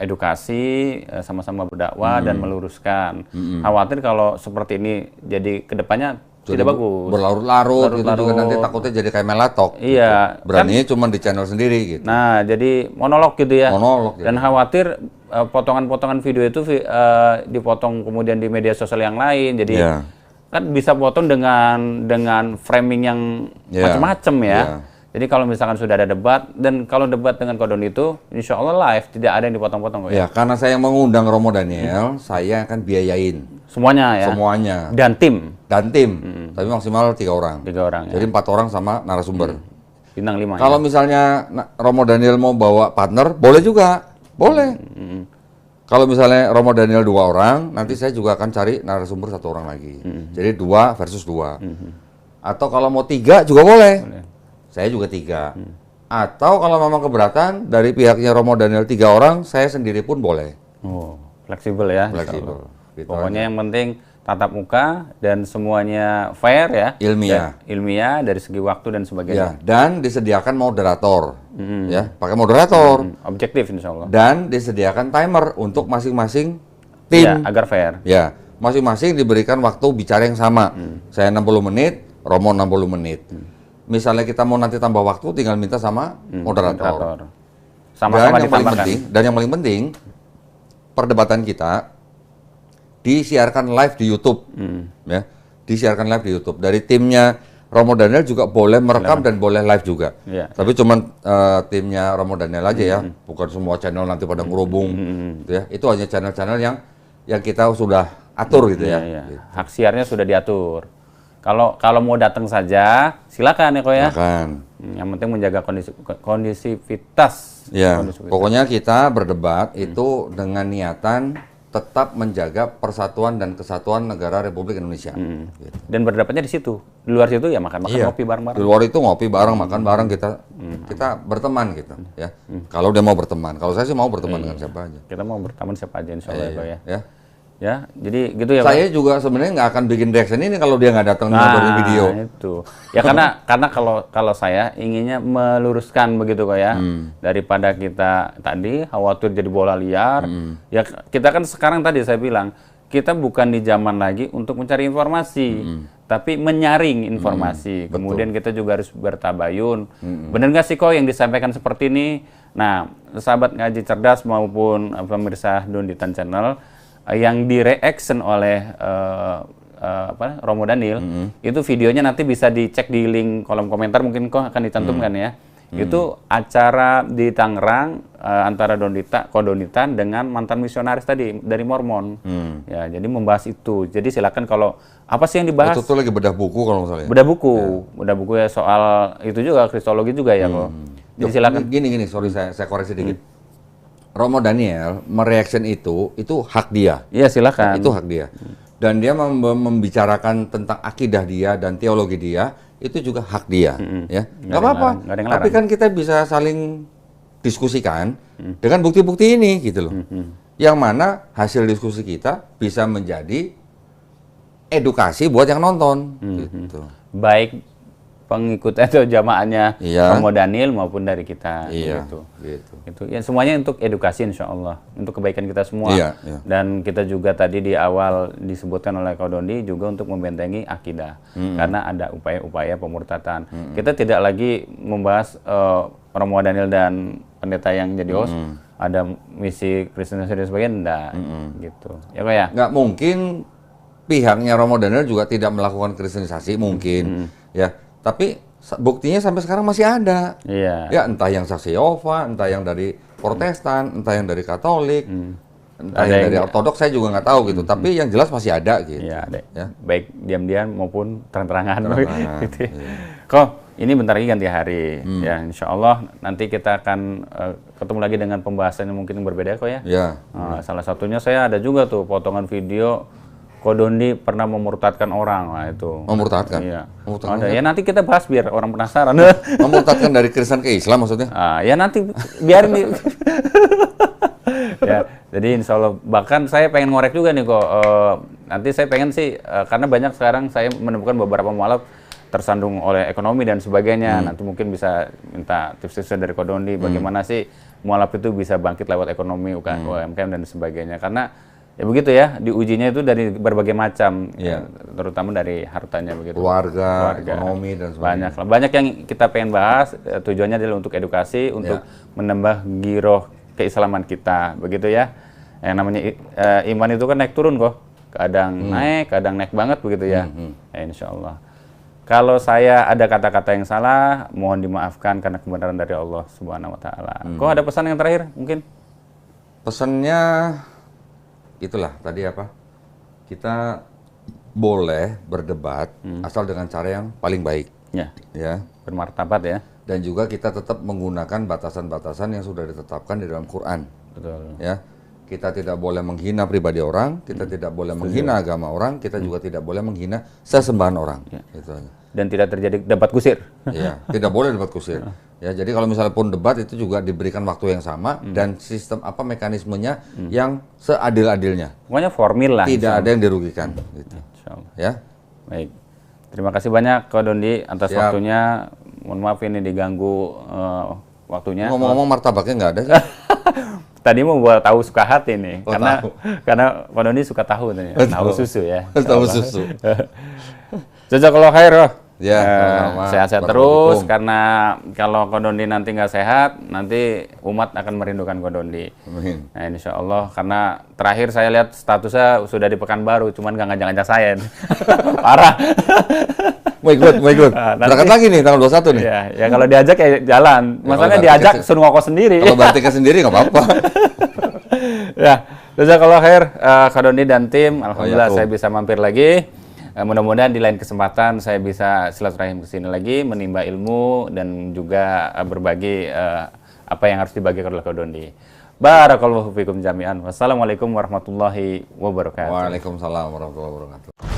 edukasi, sama-sama berdakwah dan meluruskan. Khawatir kalau seperti ini jadi kedepannya tidak bagus. Berlarut-larut gitu juga nanti takutnya jadi kayak melatok. Iya. Gitu. Beraninya cuma di channel sendiri gitu. Nah, jadi monolog gitu ya. Monolog. Dan khawatir potongan-potongan video itu dipotong kemudian di media sosial yang lain. Jadi kan bisa potong dengan framing yang macam-macam ya. Jadi kalau misalkan sudah ada debat, dan kalau debat dengan kodon itu, insya Allah live, tidak ada yang dipotong-potong. Ya, karena saya mengundang Romo Daniel, saya akan biayain. Semuanya ya? Semuanya. Dan tim? Dan tim, tapi maksimal 3 orang. 3 orang Jadi 4 orang sama narasumber. Bintang 5 Kalau misalnya Romo Daniel mau bawa partner, boleh juga. Boleh. Kalau misalnya Romo Daniel 2 orang, nanti saya juga akan cari narasumber 1 orang lagi. Jadi 2 versus 2. Atau kalau mau 3 juga boleh. Saya juga 3. Atau kalau memang keberatan dari pihaknya Romo Daniel 3 orang, saya sendiri pun boleh. Oh, fleksibel ya. Fleksibel. Gitu pokoknya aja. Yang penting tatap muka dan semuanya fair ya. Ilmiah. Ilmiah dari segi waktu dan sebagainya. Ya, dan disediakan moderator. Ya, pakai moderator. Objektif insya Allah. Dan disediakan timer untuk masing-masing tim. Ya, agar fair. Ya, masing-masing diberikan waktu bicara yang sama. Saya 60 menit, Romo 60 menit. Misalnya kita mau nanti tambah waktu, tinggal minta sama moderator. Sama-sama dan yang paling penting, perdebatan kita disiarkan live di YouTube, ya, disiarkan live di YouTube. Dari timnya Romo Daniel juga boleh merekam dan boleh live juga. Tapi cuman timnya Romo Daniel aja ya, bukan semua channel nanti pada ngerubung, gitu ya. Itu hanya channel-channel yang kita sudah atur gitu ya. Gitu. Hak siarnya sudah diatur. Kalau mau datang saja, silakan ya kok ya. Silakan. Yang penting menjaga kondisivitas. Ya, pokoknya kita berdebat itu dengan niatan tetap menjaga persatuan dan kesatuan negara Republik Indonesia. Gitu. Dan berdebatnya di situ. Di luar situ ya makan ngopi bareng-bareng. Di luar itu ngopi bareng, makan bareng, kita berteman gitu ya. Kalau dia mau berteman, kalau saya sih mau berteman dengan siapa aja. Kita mau berteman siapa aja insya Allah ya. Ya, jadi gitu ya Pak. Saya juga sebenarnya nggak akan bikin reaction ini kalau dia nggak datang nonton video. Itu. Ya karena kalau saya inginnya meluruskan begitu kok ya. Daripada kita tadi khawatir jadi bola liar. Ya kita kan sekarang tadi saya bilang, kita bukan di zaman lagi untuk mencari informasi, tapi menyaring informasi. Kemudian kita juga harus bertabayun. Benar nggak sih kok yang disampaikan seperti ini? Nah, sahabat ngaji cerdas maupun pemirsa Donditan Channel, yang di-reaction oleh Romo Daniel, itu videonya nanti bisa dicek di link kolom komentar, mungkin kok akan dicantumkan ya. Itu acara di Tangerang antara Kodonitan dengan mantan misionaris tadi dari Mormon. Ya, jadi membahas itu. Jadi silakan kalau apa sih yang dibahas? Itu tuh lagi bedah buku kalau misalnya. Bedah buku ya soal itu juga kristologi juga ya kok. Jadi silakan. Gini, sorry saya koreksi sedikit. Romo Daniel mereaction itu hak dia. Iya silakan. Itu hak dia. Dan dia membicarakan tentang akidah dia dan teologi dia, itu juga hak dia. Ya, nggak apa-apa. Tapi kan kita bisa saling diskusikan dengan bukti-bukti ini gitu loh. Yang mana hasil diskusi kita bisa menjadi edukasi buat yang nonton. Gitu. Baik pengikut atau jamaahnya Romo Daniel maupun dari kita gitu. Ya semuanya untuk edukasi insya Allah, untuk kebaikan kita semua. Dan kita juga tadi di awal disebutkan oleh Kodondi juga untuk membentengi akidah, karena ada upaya-upaya pemurtatan. Kita tidak lagi membahas Romo Daniel dan pendeta yang jadi host, ada misi kristenisasi dan sebagainya, enggak gitu. Ya kok ya? Nggak mungkin pihaknya Romo Daniel juga tidak melakukan kristenisasi, mungkin ya. Tapi buktinya sampai sekarang masih ada. Ya, entah yang saksi Yehova, entah yang dari Protestan, entah yang dari Katolik, entah yang dari Ortodoks, saya juga nggak tahu gitu. Tapi yang jelas masih ada gitu. Ya. Baik diam-diam maupun terang-terangan. Gitu. Kok ini bentar lagi ganti hari. Ya, insya Allah nanti kita akan ketemu lagi dengan pembahasan yang mungkin berbeda kok ya. Salah satunya saya ada juga tuh potongan video Kodondi pernah memurtadkan orang, nah itu. Memurtadkan? Iya. Ya nanti kita bahas biar orang penasaran. Memurtadkan dari Kristen ke Islam maksudnya? Ya nanti biarin. Ya, jadi insya Allah. Bahkan saya pengen ngorek juga nih kok. Nanti saya pengen sih, karena banyak sekarang saya menemukan beberapa mualaf tersandung oleh ekonomi dan sebagainya. Nanti mungkin bisa minta tips-tips dari Kodondi. Bagaimana sih mualaf itu bisa bangkit lewat ekonomi, UMKM dan sebagainya. Karena ya begitu ya, diujinya itu dari berbagai macam, terutama dari hartanya begitu. Keluarga, ekonomi dan sebagainya. Banyak yang kita pengen bahas, tujuannya adalah untuk edukasi, untuk menambah giroh keislaman kita, begitu ya. Yang namanya iman itu kan naik turun kok, kadang naik banget begitu ya. Insya Allah. Kalau saya ada kata-kata yang salah, mohon dimaafkan karena kebenaran dari Allah Subhanahu Wa Taala. Kok ada pesan yang terakhir mungkin? Pesannya itulah tadi apa, kita boleh berdebat asal dengan cara yang paling baik, ya, bermartabat ya, dan juga kita tetap menggunakan batasan-batasan yang sudah ditetapkan di dalam Quran. Betul. Ya, kita tidak boleh menghina pribadi orang, kita tidak boleh menghina agama orang, kita juga tidak boleh menghina sesembahan orang. Gitu aja. Dan tidak terjadi debat kusir. Ya, tidak boleh debat kusir. Ya, jadi kalau misalnya pun debat itu juga diberikan waktu yang sama dan sistem mekanismenya yang seadil-adilnya. Pokoknya formil lah. Tidak ada yang dirugikan. Gitu. Ya. Baik. Terima kasih banyak Ko Dondi atas waktunya. Mohon maaf ini diganggu waktunya. Ngomong-ngomong martabaknya nggak ada sih? Tadi mau buat tahu suka hati nih, karena Ko Dondi suka tahu nih, tahu susu ya. Tahu susu. Jazakallahu khair. Ya, sehat-sehat terus, karena kalau Ko Dondi nanti nggak sehat, nanti umat akan merindukan Ko Dondi. Amin. Nah, insya Allah, karena terakhir saya lihat statusnya sudah di Pekanbaru, cuman nggak ngajak-ngajak saya. Parah. Mau ikut. Berangkat lagi nih, tanggal 21 nih. Ya kalau diajak ya jalan. Masalahnya diajak suruh ngokos sendiri. Kalau Bartika sendiri nggak apa-apa. Ya, jazakallahu khair, Ko Dondi dan tim. Alhamdulillah saya bisa mampir lagi. Mudah-mudahan di lain kesempatan saya bisa silaturahim ke sini lagi, menimba ilmu dan juga berbagi apa yang harus dibagikan oleh Ko Dondi. Barakallahu fikum jami'an. Wassalamualaikum warahmatullahi wabarakatuh. Waalaikumsalam warahmatullahi wabarakatuh.